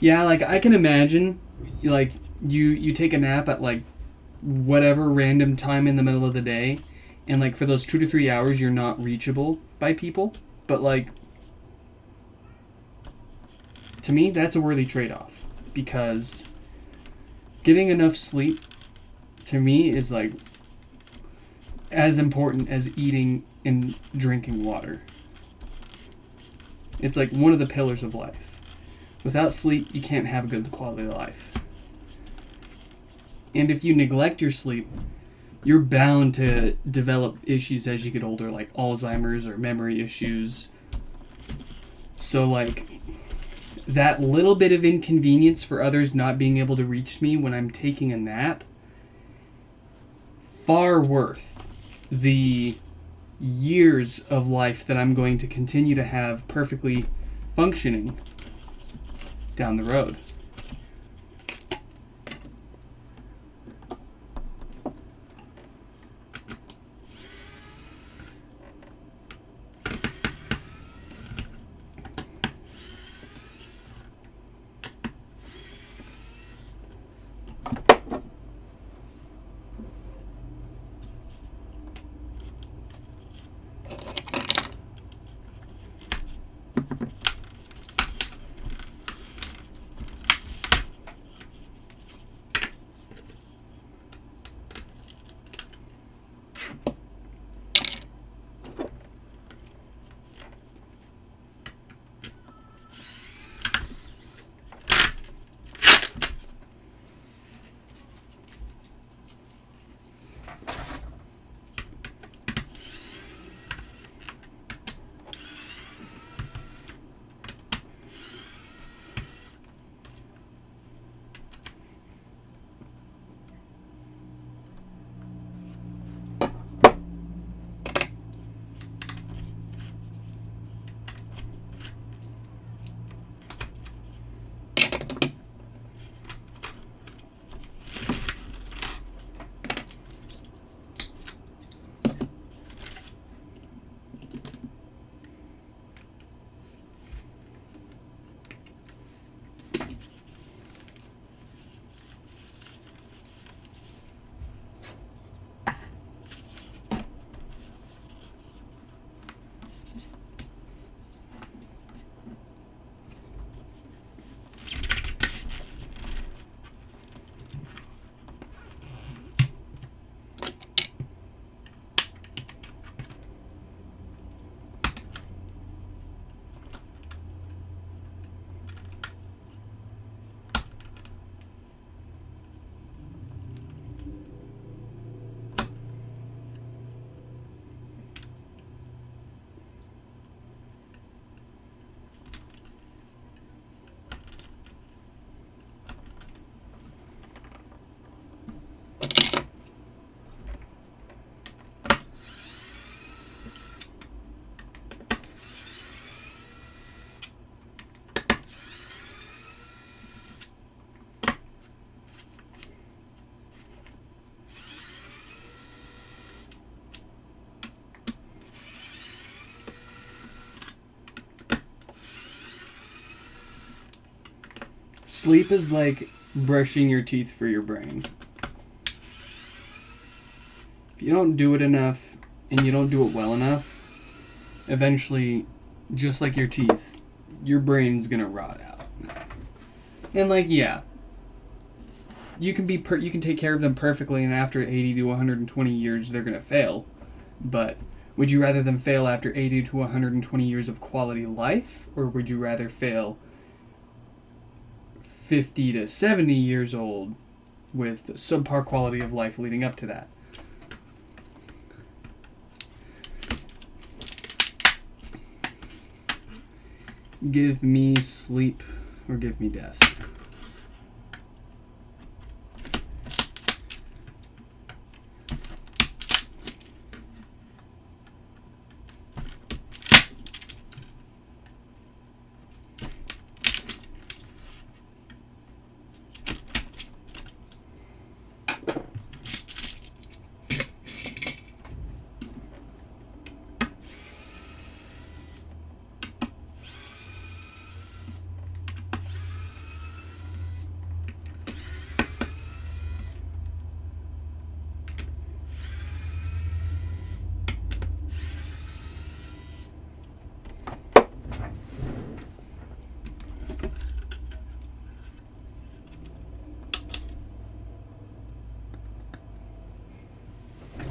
Yeah, like, I can imagine, like, you take a nap at, like, whatever random time in the middle of the day, and, like, for those 2 to 3 hours, you're not reachable by people. But, like, to me, that's a worthy trade-off, because getting enough sleep, to me, is, like, as important as eating and drinking water. It's, like, one of the pillars of life. Without sleep, you can't have a good quality of life. And if you neglect your sleep, you're bound to develop issues as you get older, like Alzheimer's or memory issues. So, like, that little bit of inconvenience for others not being able to reach me when I'm taking a nap, far worth the years of life that I'm going to continue to have perfectly functioning down the road. Sleep is like brushing your teeth for your brain. If you don't do it enough and you don't do it well enough, eventually, just like your teeth, your brain's gonna rot out. And like, yeah, you can you can take care of them perfectly, and after 80 to 120 years, they're gonna fail. But would you rather them fail after 80 to 120 years of quality life, or would you rather fail 50 to 70 years old with subpar quality of life leading up to that? Give me sleep or give me death.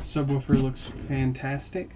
Subwoofer looks fantastic.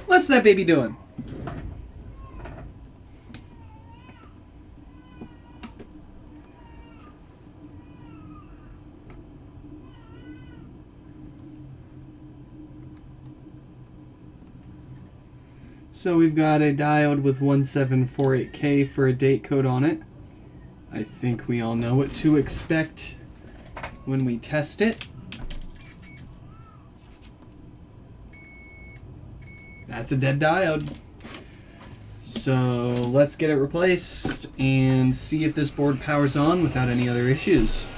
What's that baby doing? So we've got a diode with 1748K for a date code on it. I think we all know what to expect when we test it. That's a dead diode. So let's get it replaced and see if this board powers on without any other issues.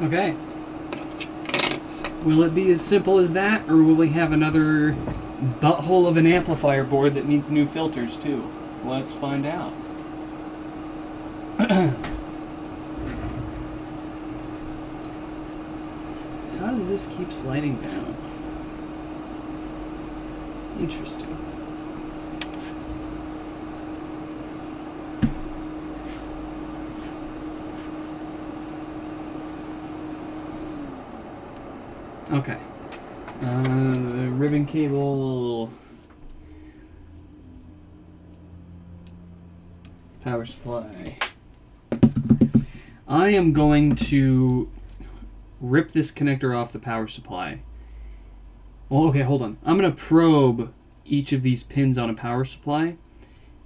Okay. Will it be as simple as that, or will we have another butthole of an amplifier board that needs new filters too? Let's find out. How does this keep sliding down? Interesting. Okay. The ribbon cable. Power supply. I am going to rip this connector off the power supply. Well, okay, hold on. I'm going to probe each of these pins on a power supply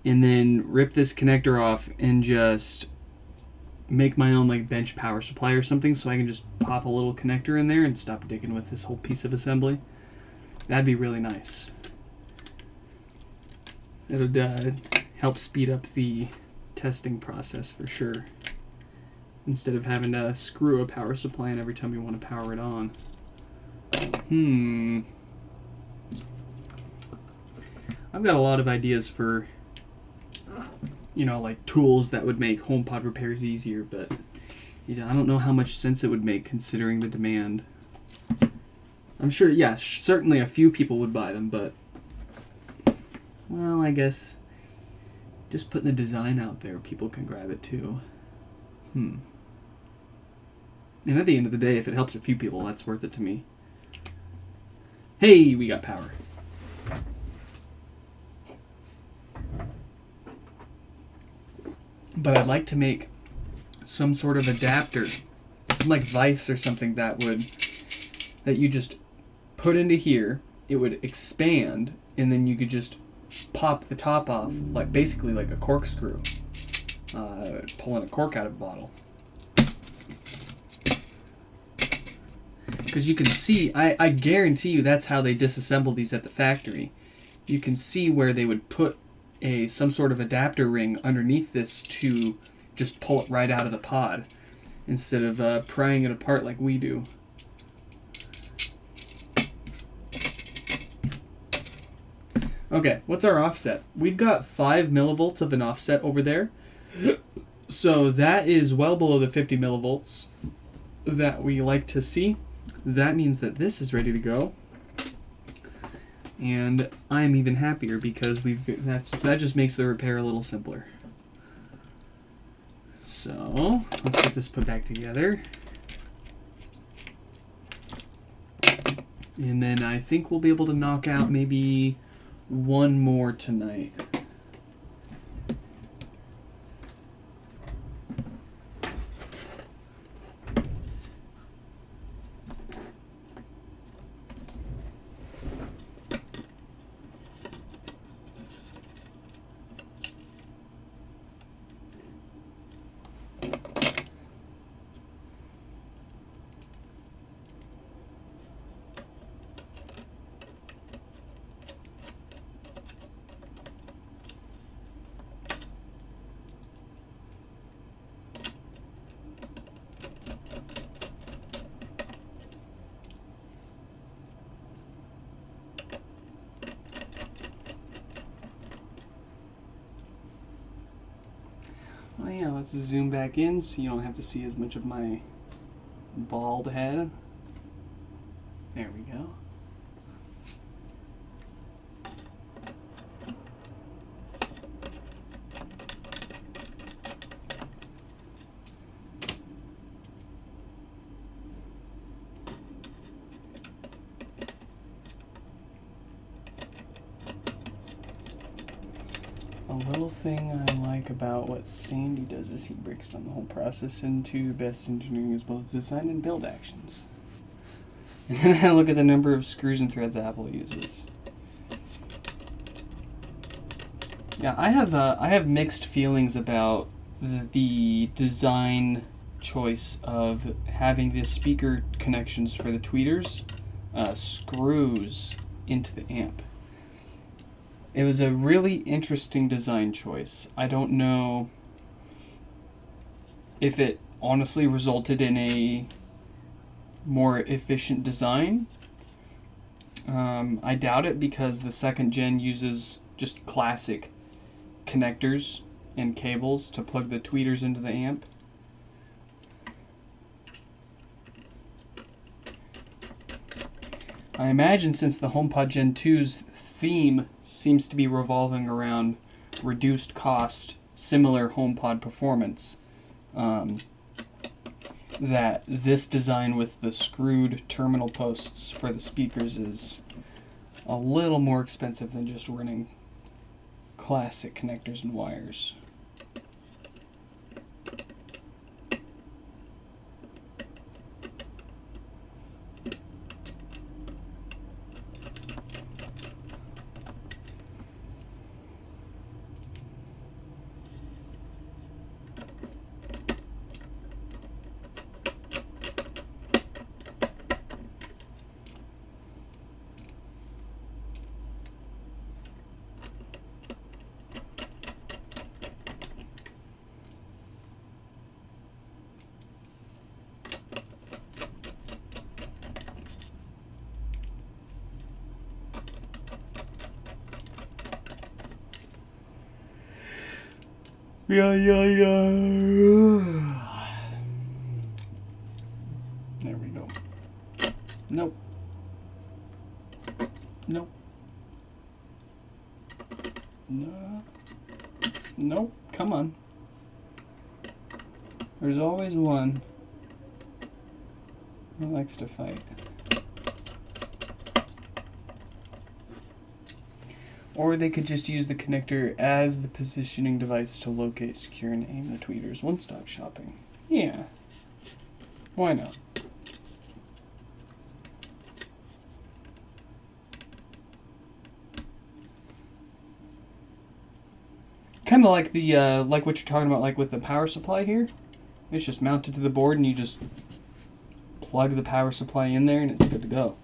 and then rip this connector off and just make my own like bench power supply or something, so I can just pop a little connector in there and stop digging with this whole piece of assembly. That'd be really nice. It would help speed up the testing process for sure, instead of having to screw a power supply in every time you want to power it on. I've got a lot of ideas for, you know, like tools that would make HomePod repairs easier, but you know, I don't know how much sense it would make considering the demand. I'm sure, yeah, certainly a few people would buy them, but, well, I guess just putting the design out there, people can grab it too. And at the end of the day, if it helps a few people, that's worth it to me. Hey, we got power. But I'd like to make some sort of adapter, some like vise or something that you just put into here. It would expand, and then you could just pop the top off, like basically like a corkscrew, pulling a cork out of a bottle. Because you can see, I guarantee you that's how they disassemble these at the factory. You can see where they would put some sort of adapter ring underneath this to just pull it right out of the pod, instead of prying it apart like we do. Okay, what's our offset? We've got 5 millivolts of an offset over there. So that is well below the 50 millivolts that we like to see. That means that this is ready to go. And I'm even happier because that just makes the repair a little simpler. So let's get this put back together. And then I think we'll be able to knock out maybe one more tonight. Oh yeah, let's zoom back in so you don't have to see as much of my bald head. There we go. A little thing I like about what Sandy does is he breaks down the whole process into best engineering as well as design and build actions. And then I look at the number of screws and threads Apple uses. Yeah, I have mixed feelings about the design choice of having the speaker connections for the tweeters screws into the amp. It was a really interesting design choice. I don't know if it honestly resulted in a more efficient design. I doubt it because the second gen uses just classic connectors and cables to plug the tweeters into the amp. I imagine since the HomePod Gen 2's theme seems to be revolving around reduced cost, similar HomePod performance, that this design with the screwed terminal posts for the speakers is a little more expensive than just running classic connectors and wires. Yeah. There we go. Nope. No. Nope. Come on. There's always one who likes to fight. Or they could just use the connector as the positioning device to locate, secure, and aim the tweeters. One-stop shopping. Yeah. Why not? Kind of like the like what you're talking about, like with the power supply here. It's just mounted to the board, and you just plug the power supply in there, and it's good to go.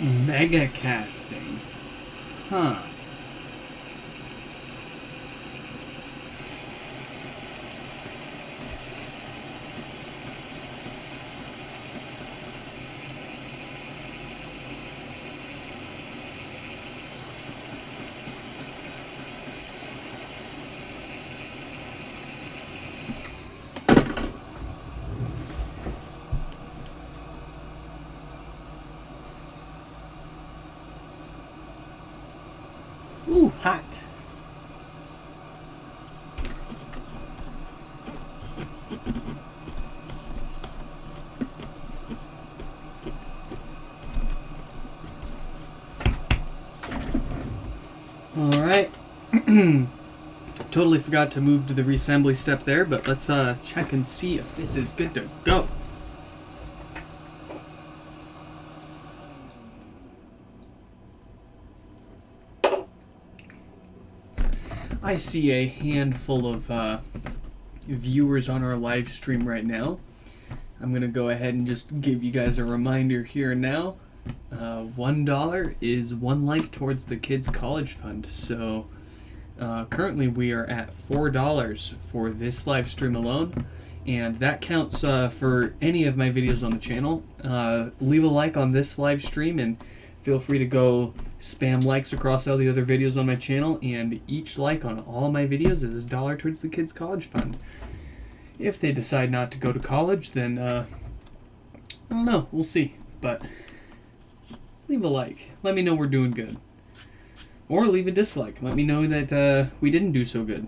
Mega casting. Huh. Ooh, hot. All right. Totally forgot to move to the reassembly step there, but let's check and see if this is good to go. I see a handful of viewers on our live stream right now. I'm going to go ahead and just give you guys a reminder here and now. $1 is 1 like towards the kids' college fund. So currently we are at $4 for this live stream alone. And that counts for any of my videos on the channel. Leave a like on this live stream and feel free to go spam likes across all the other videos on my channel, and each like on all my videos is $1 towards the kids' college fund. If they decide not to go to college, then I don't know, we'll see. But leave a like. Let me know we're doing good. Or leave a dislike. Let me know that we didn't do so good.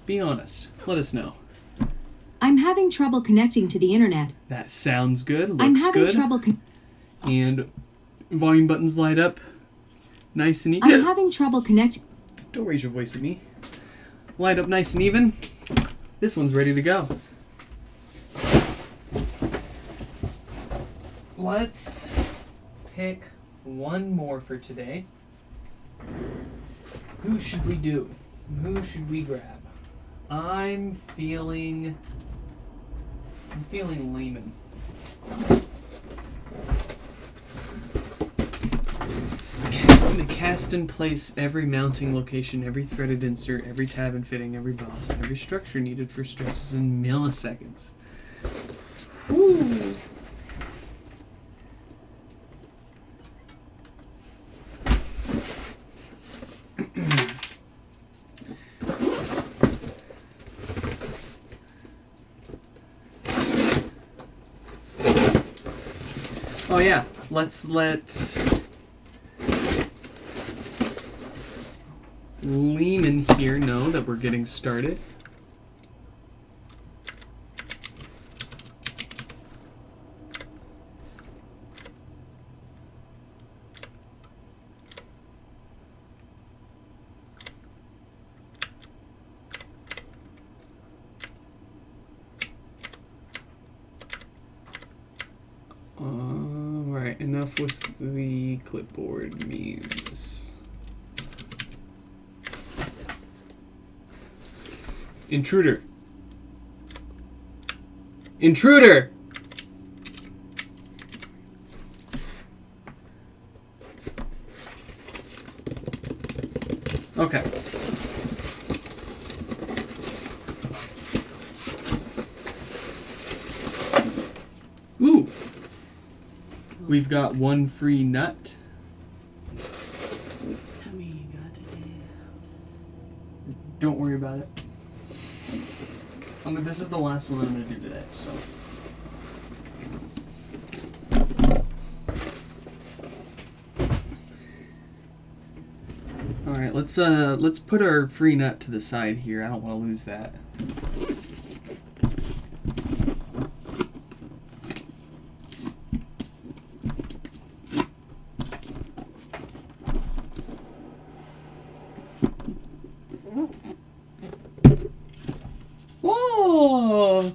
Be honest. Let us know. I'm having trouble connecting to the internet. That sounds good. Looks I'm having good. trouble. And volume buttons light up nice and even. I'm having trouble connecting. Don't raise your voice at me. Light up nice and even. This one's ready to go. Let's pick one more for today. Who should we do? Who should we grab? I'm feeling Lehman. The cast and place every mounting location, every threaded insert, every tab and fitting, every boss, every structure needed for stresses in milliseconds. Whew. Oh yeah, let's let Lehman here know that we're getting started. Alright, enough with the clipboard memes. Intruder. Intruder! Okay. Ooh! We've got one free nut. How many you got today? Don't worry about it. This is the last one I'm going to do today, so. Alright, let's put our free nut to the side here. I don't want to lose that. Whoa!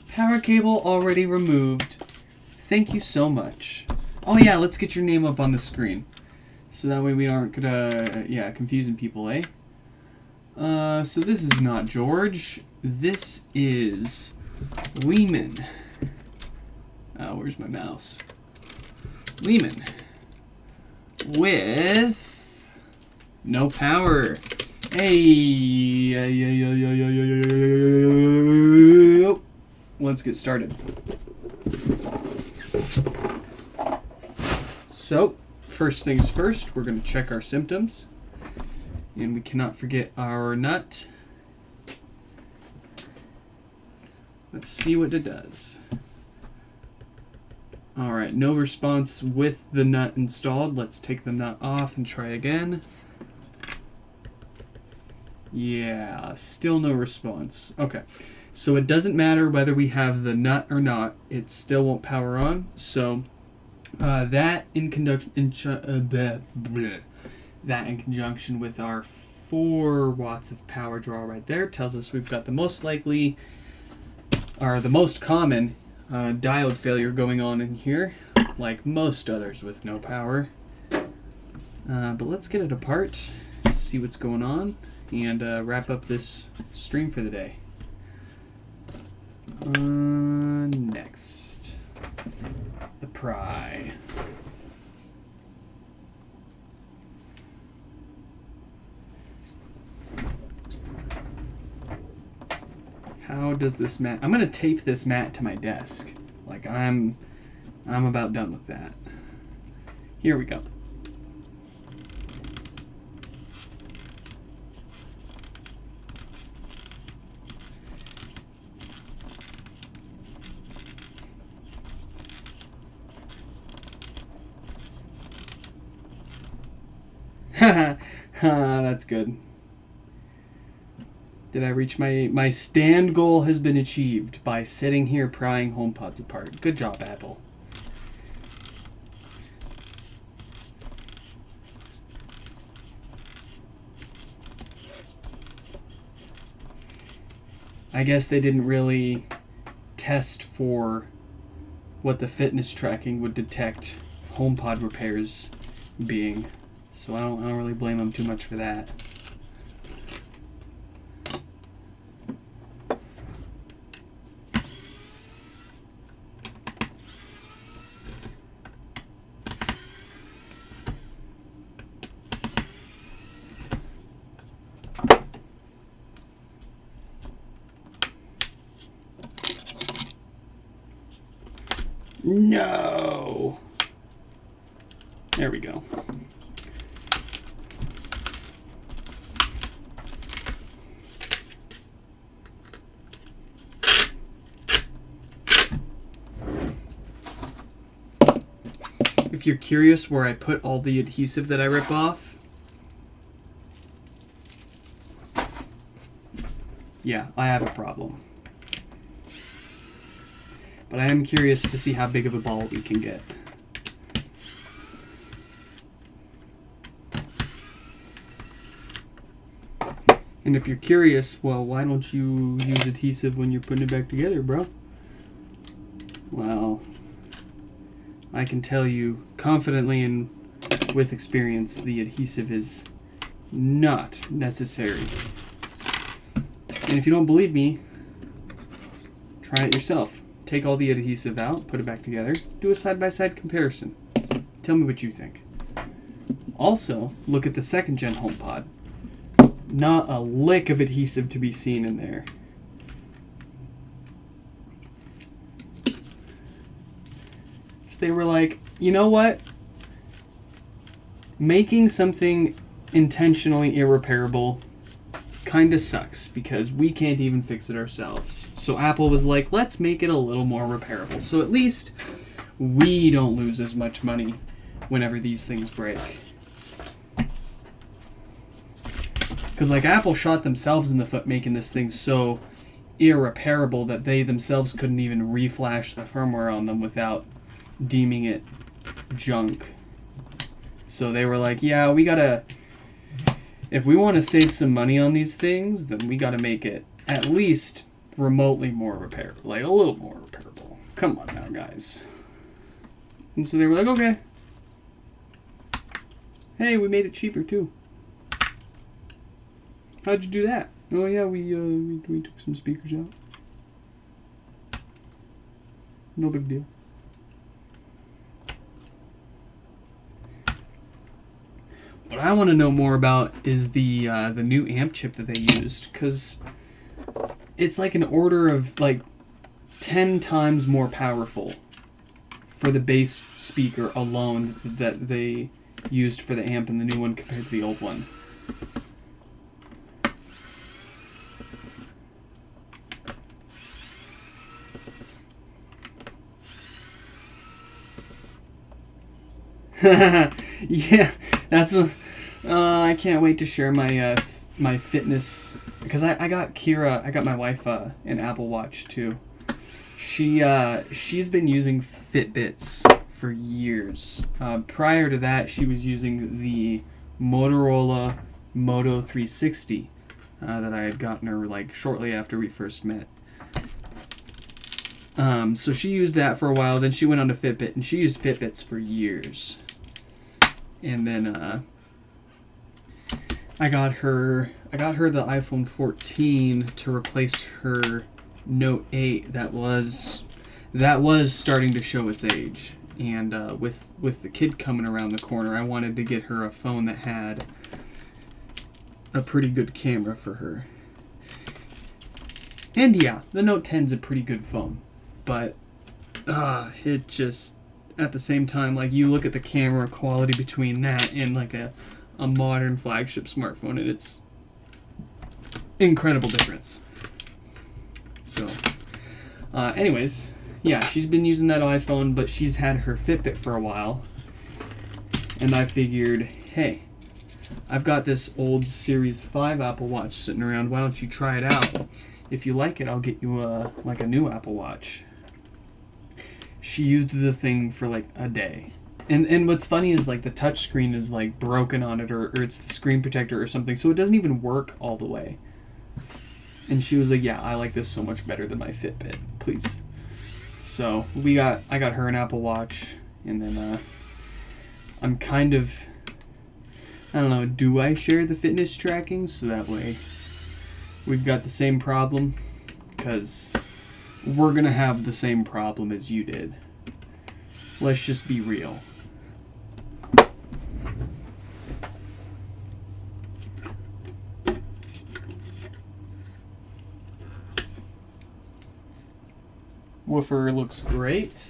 Power cable already removed. Thank you so much. Oh yeah, let's get your name up on the screen. So that way we aren't confusing people, eh? So this is not George. This is Lehman. Where's my mouse? Lehman. with no power. Hey, let's get started. So, first things first, we're going to check our symptoms. And we cannot forget our nut. Let's see what it does. Alright, no response with the nut installed. Let's take the nut off and try again. Yeah, still no response. Okay, so it doesn't matter whether we have the nut or not. It still won't power on. So that in conjunction with our 4 watts of power draw right there tells us we've got the most likely, or the most common diode failure going on in here, like most others with no power. But let's get it apart, see what's going on, and wrap up this stream for the day. Next, the pry. How does this mat? I'm gonna tape this mat to my desk. Like I'm about done with that. Here we go. Haha, that's good. Did I reach my stand goal has been achieved by sitting here prying HomePods apart. Good job, Apple. I guess they didn't really test for what the fitness tracking would detect HomePod repairs being. So I don't really blame them too much for that. No! There we go. If you're curious where I put all the adhesive that I rip off, yeah, I have a problem. But I am curious to see how big of a ball we can get. And if you're curious, well, why don't you use adhesive when you're putting it back together, bro? Well, I can tell you confidently and with experience, the adhesive is not necessary. And if you don't believe me, try it yourself. Take all the adhesive out, put it back together, do a side-by-side comparison. Tell me what you think. Also, look at the 2nd gen HomePod. Not a lick of adhesive to be seen in there. So they were like, you know what? Making something intentionally irreparable kind of sucks because we can't even fix it ourselves. So Apple was like, let's make it a little more repairable. So at least we don't lose as much money whenever these things break. Because like Apple shot themselves in the foot making this thing so irreparable that they themselves couldn't even reflash the firmware on them without deeming it junk. So they were like, yeah, we gotta... If we want to save some money on these things, then we got to make it at least remotely more repairable, like a little more repairable. Come on now, guys. And so they were like, okay. Hey, we made it cheaper too. How'd you do that? Oh yeah, we took some speakers out. No big deal. What I want to know more about is the new amp chip that they used, because it's like an order of like 10 times more powerful for the bass speaker alone that they used for the amp in the new one compared to the old one. Yeah, that's a. I can't wait to share my my fitness, because I got Kira. I got my wife an Apple Watch too. She's been using Fitbits for years. Prior to that, she was using the Motorola Moto 360 that I had gotten her like shortly after we first met. So she used that for a while. Then she went on to Fitbit, and she used Fitbits for years. And then I got her the iPhone 14 to replace her Note 8 that was starting to show its age. And with the kid coming around the corner, I wanted to get her a phone that had a pretty good camera for her. And yeah, the Note 10's a pretty good phone, but it just, at the same time, like, you look at the camera quality between that and like a modern flagship smartphone, and it's incredible difference. So anyways, yeah, she's been using that iPhone, but she's had her Fitbit for a while, and I figured, hey, I've got this old Series 5 Apple Watch sitting around, why don't you try it out? If you like it, I'll get you a new Apple Watch. She used the thing for like a day. And what's funny is like the touch screen is like broken on it, or it's the screen protector or something, so it doesn't even work all the way. And she was like, yeah, I like this so much better than my Fitbit, please. So I got her an Apple Watch, and then I'm kind of, I don't know, do I share the fitness tracking so that way we've got the same problem? Because we're gonna have the same problem as you did. Let's just be real. Woofer looks great.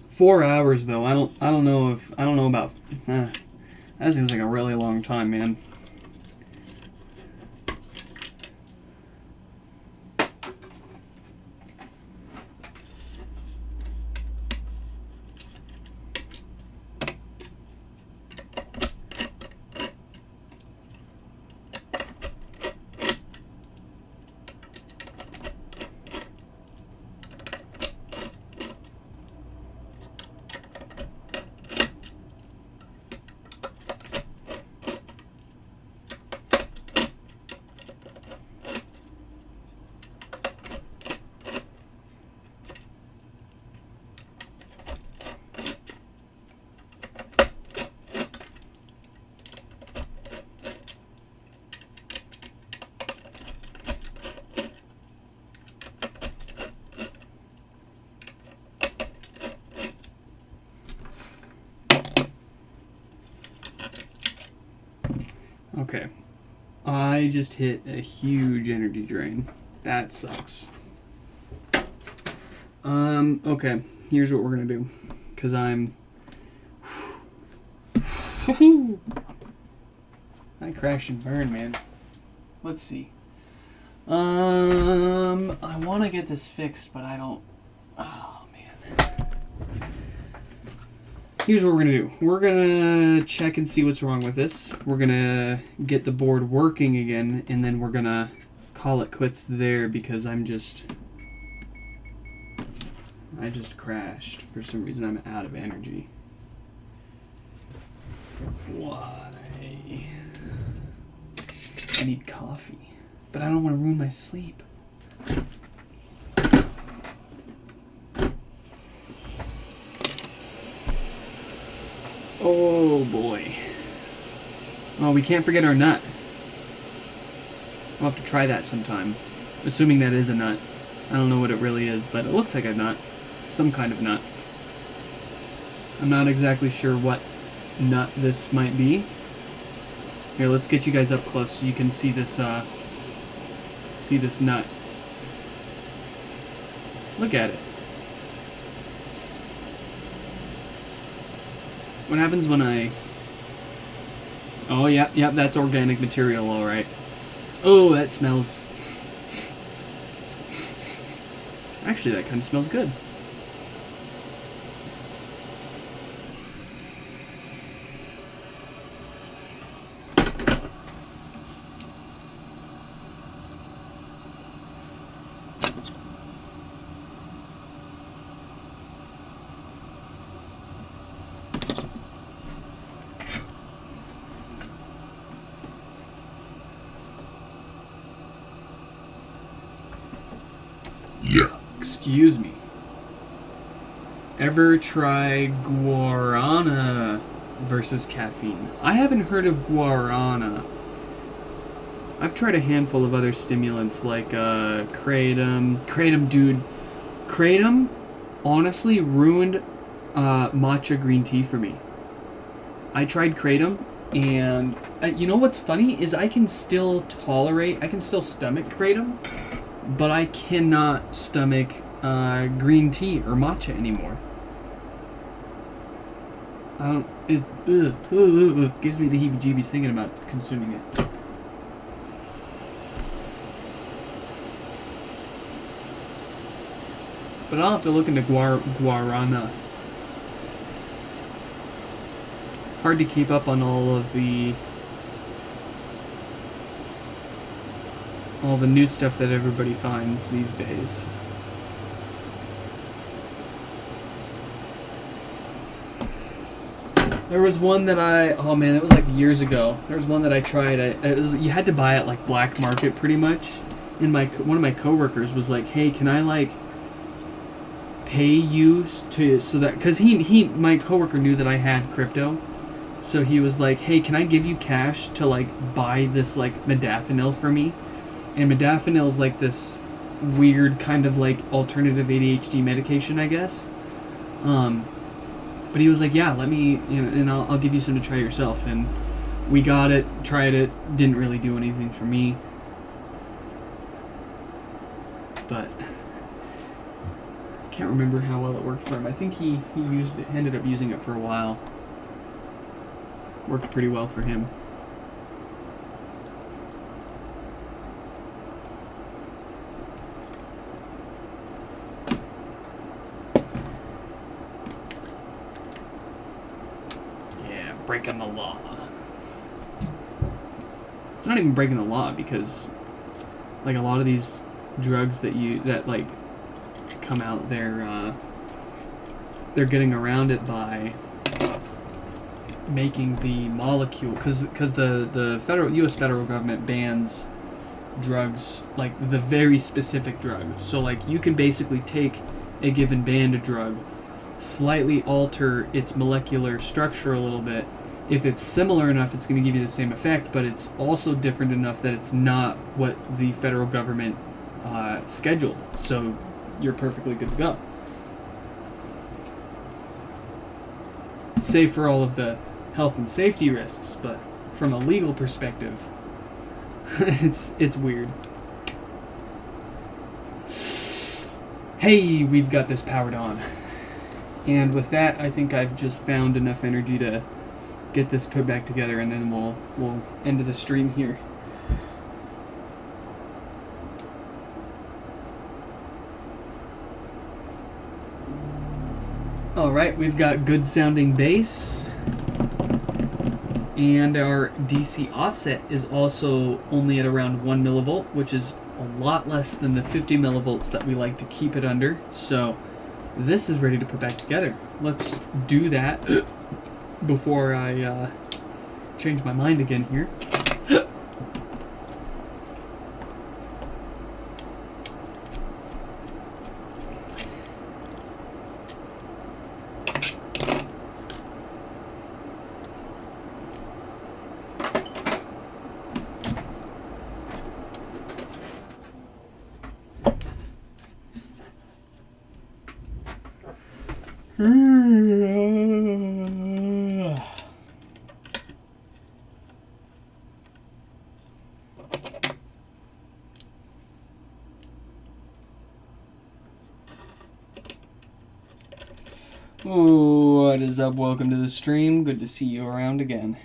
Four hours though. I don't know about. That seems like a really long time, man. Okay. I just hit a huge energy drain. That sucks. Okay. Here's what we're gonna do. Because I'm... I crash and burn, man. Let's see. I want to get this fixed, but I don't... Oh, man. Here's what we're going to do. We're going to check and see what's wrong with this. We're going to get the board working again, and then we're going to call it quits there because I just crashed. For some reason, I'm out of energy. Why? I need coffee, but I don't want to ruin my sleep. Oh boy. Oh, we can't forget our nut. I'll have to try that sometime. Assuming that is a nut. I don't know what it really is, but it looks like a nut. Some kind of nut. I'm not exactly sure what nut this might be. Here, let's get you guys up close so you can see this nut. Look at it. What happens when I... Oh, yep, that's organic material, alright. Oh, that smells... Actually, that kind of smells good. Excuse me. Ever try guarana versus caffeine? I haven't heard of guarana. I've tried a handful of other stimulants like kratom. Kratom, dude. Kratom honestly ruined matcha green tea for me. I tried kratom, and you know what's funny is I can still stomach kratom, but I cannot stomach green tea or matcha anymore. It gives me the heebie-jeebies thinking about consuming it. But I'll have to look into guarana. Hard to keep up on all the new stuff that everybody finds these days. There was one that it was like years ago. There was one that I tried. You had to buy it like black market pretty much. And one of my coworkers was like, "Hey, can I like pay you so that," because my coworker knew that I had crypto, so he was like, "Hey, can I give you cash to like buy this like modafinil for me?" And modafinil is like this weird kind of like alternative ADHD medication, I guess. But he was like, "Yeah, let me, and I'll give you some to try yourself." And we got it, tried it, didn't really do anything for me. But I can't remember how well it worked for him. I think he ended up using it for a while. Worked pretty well for him. Breaking the law. It's not even breaking the law because like a lot of these drugs that like come out, they're getting around it by making the molecule, because the U.S. federal government bans drugs, like the very specific drugs. So like you can basically take a given banned drug, slightly alter its molecular structure a little bit. If it's similar enough, it's going to give you the same effect, but it's also different enough that it's not what the federal government scheduled. So you're perfectly good to go. Save for all of the health and safety risks, but from a legal perspective, it's weird. Hey, we've got this powered on. And with that, I think I've just found enough energy to get this put back together, and then we'll end the stream here. Alright, we've got good sounding bass, and our DC offset is also only at around 1 millivolt, which is a lot less than the 50 millivolts that we like to keep it under. So this is ready to put back together. Let's do that before I change my mind again here. What is up? Welcome to the stream. Good to see you around again.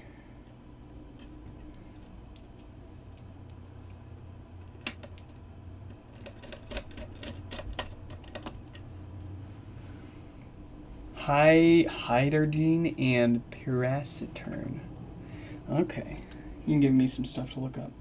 Hydrogen and piracetam. Okay, you can give me some stuff to look up.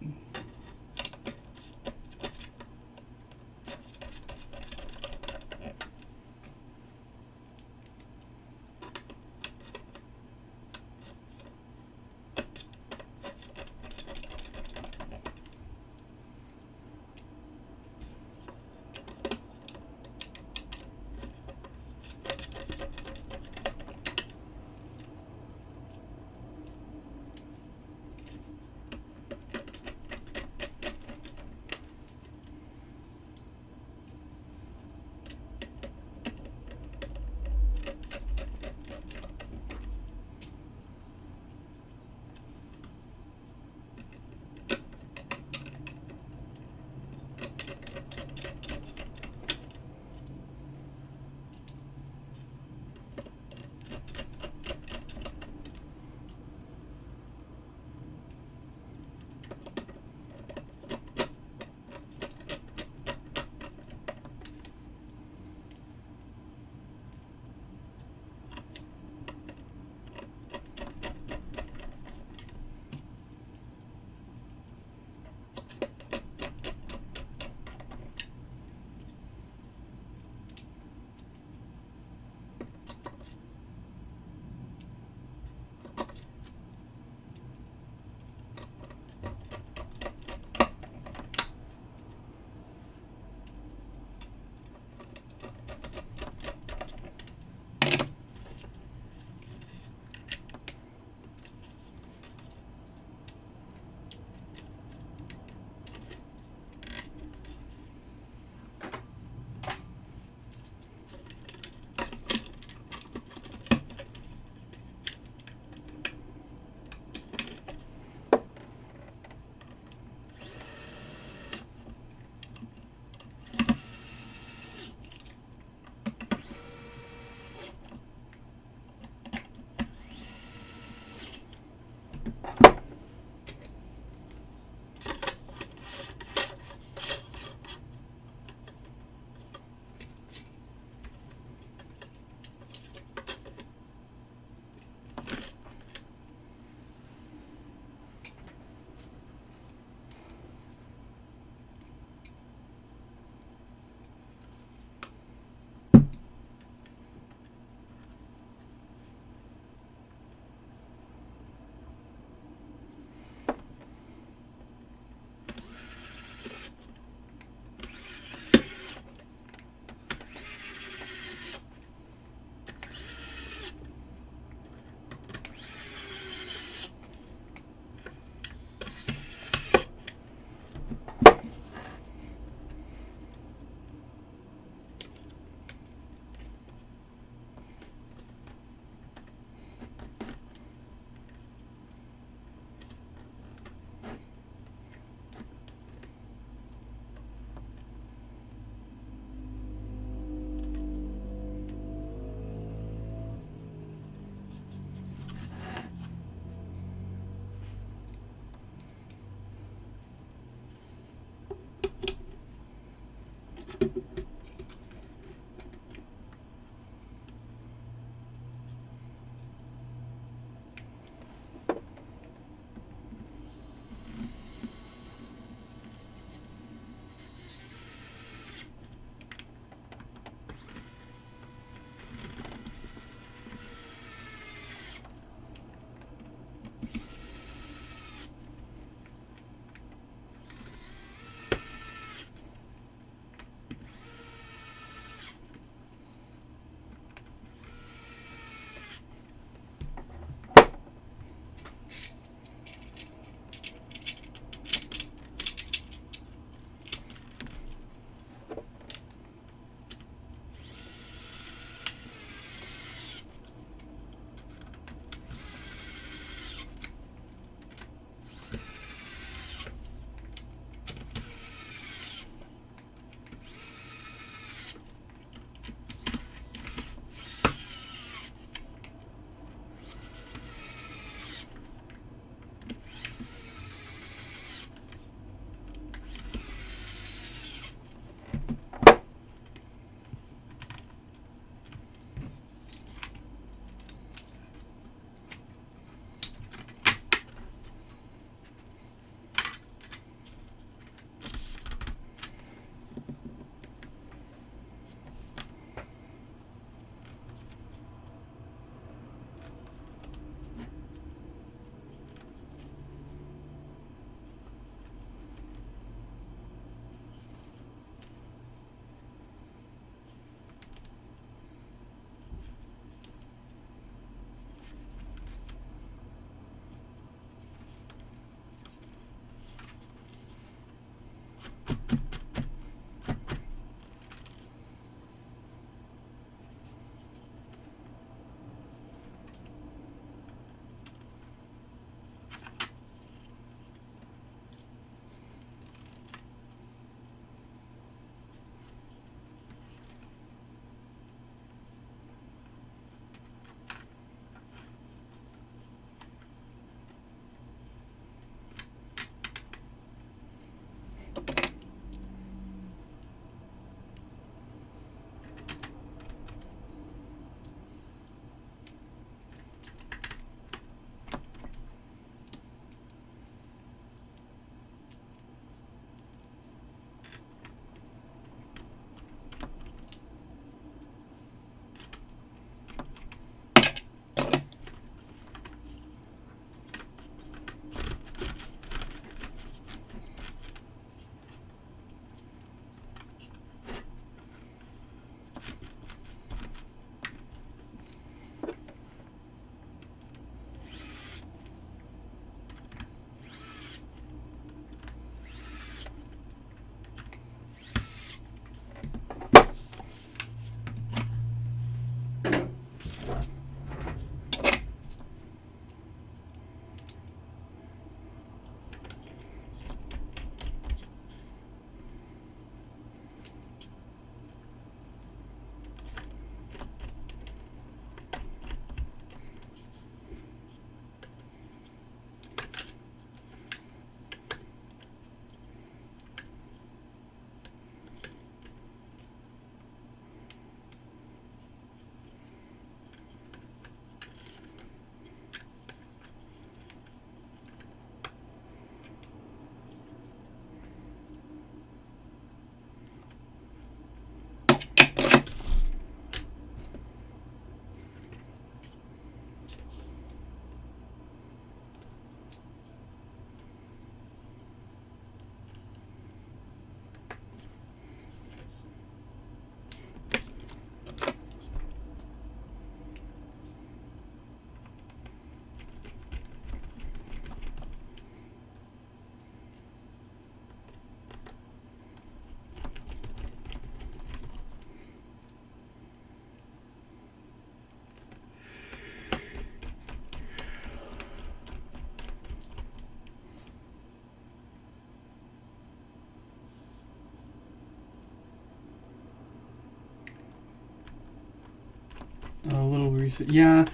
A little research. Yeah.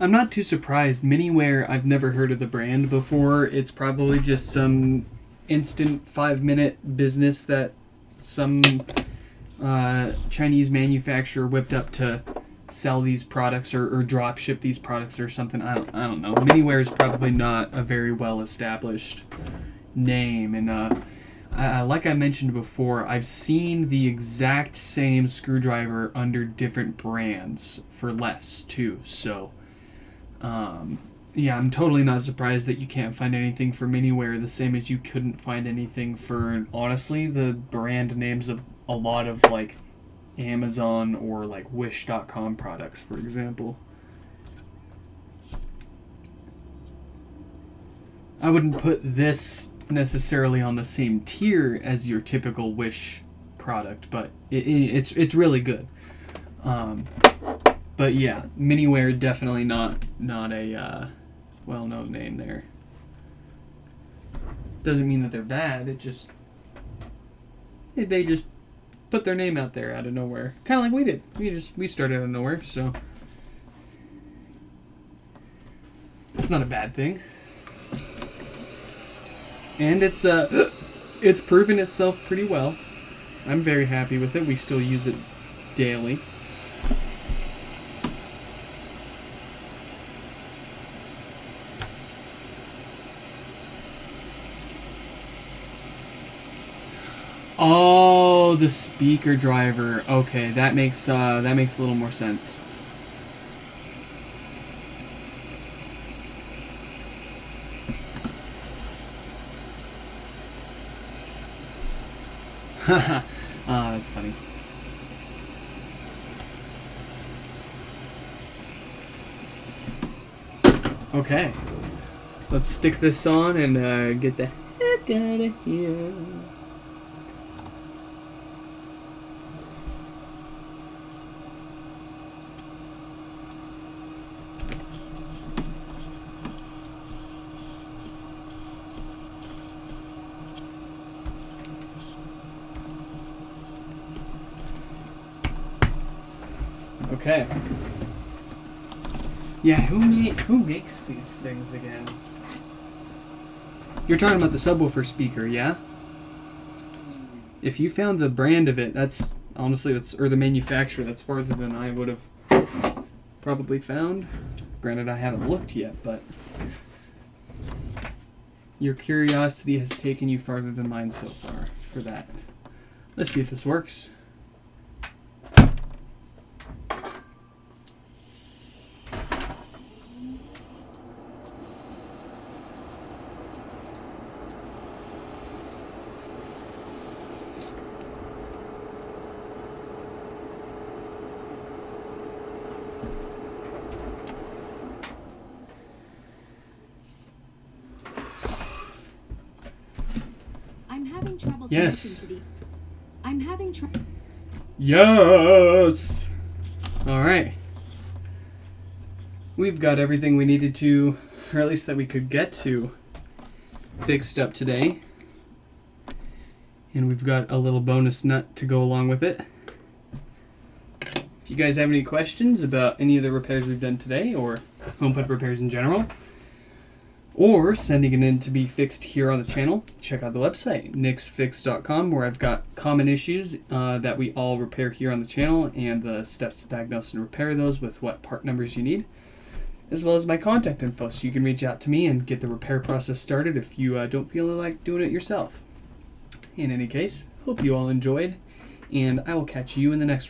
I'm not too surprised. Miniware, I've never heard of the brand before. It's probably just some instant 5-minute business that some Chinese manufacturer whipped up to sell these products or drop ship these products or something. I don't know. Miniware is probably not a very well established name, and like I mentioned before, I've seen the exact same screwdriver under different brands for less too. So yeah, I'm totally not surprised that you can't find anything for Miniware, the same as you couldn't find anything for, honestly, the brand names of a lot of like Amazon or like Wish.com products, for example. I wouldn't put this necessarily on the same tier as your typical Wish product, but it's really good. But yeah, Miniware definitely not a well-known name there. Doesn't mean that they're bad. It just they just put their name out there out of nowhere, kind of like we did. We started out of nowhere, so it's not a bad thing. And it's proven itself pretty well. I'm very happy with it. We still use it daily. Oh, the speaker driver. Okay, that makes a little more sense. Haha. That's funny. Okay. Let's stick this on and get the heck out of here. Okay. Yeah, who makes these things again? You're talking about the subwoofer speaker, yeah? If you found the brand of it, that's or the manufacturer, that's farther than I would have probably found. Granted, I haven't looked yet, but your curiosity has taken you farther than mine so far for that. Let's see if this works. Yes. I'm having trouble. Yes. All right. We've got everything we needed to, or at least that we could get to, fixed up today. And we've got a little bonus nut to go along with it. If you guys have any questions about any of the repairs we've done today, or HomePod repairs in general, or sending it in to be fixed here on the channel, check out the website, nixfix.com, where I've got common issues that we all repair here on the channel, and the steps to diagnose and repair those with what part numbers you need, as well as my contact info, so you can reach out to me and get the repair process started if you don't feel like doing it yourself. In any case, hope you all enjoyed, and I will catch you in the next one.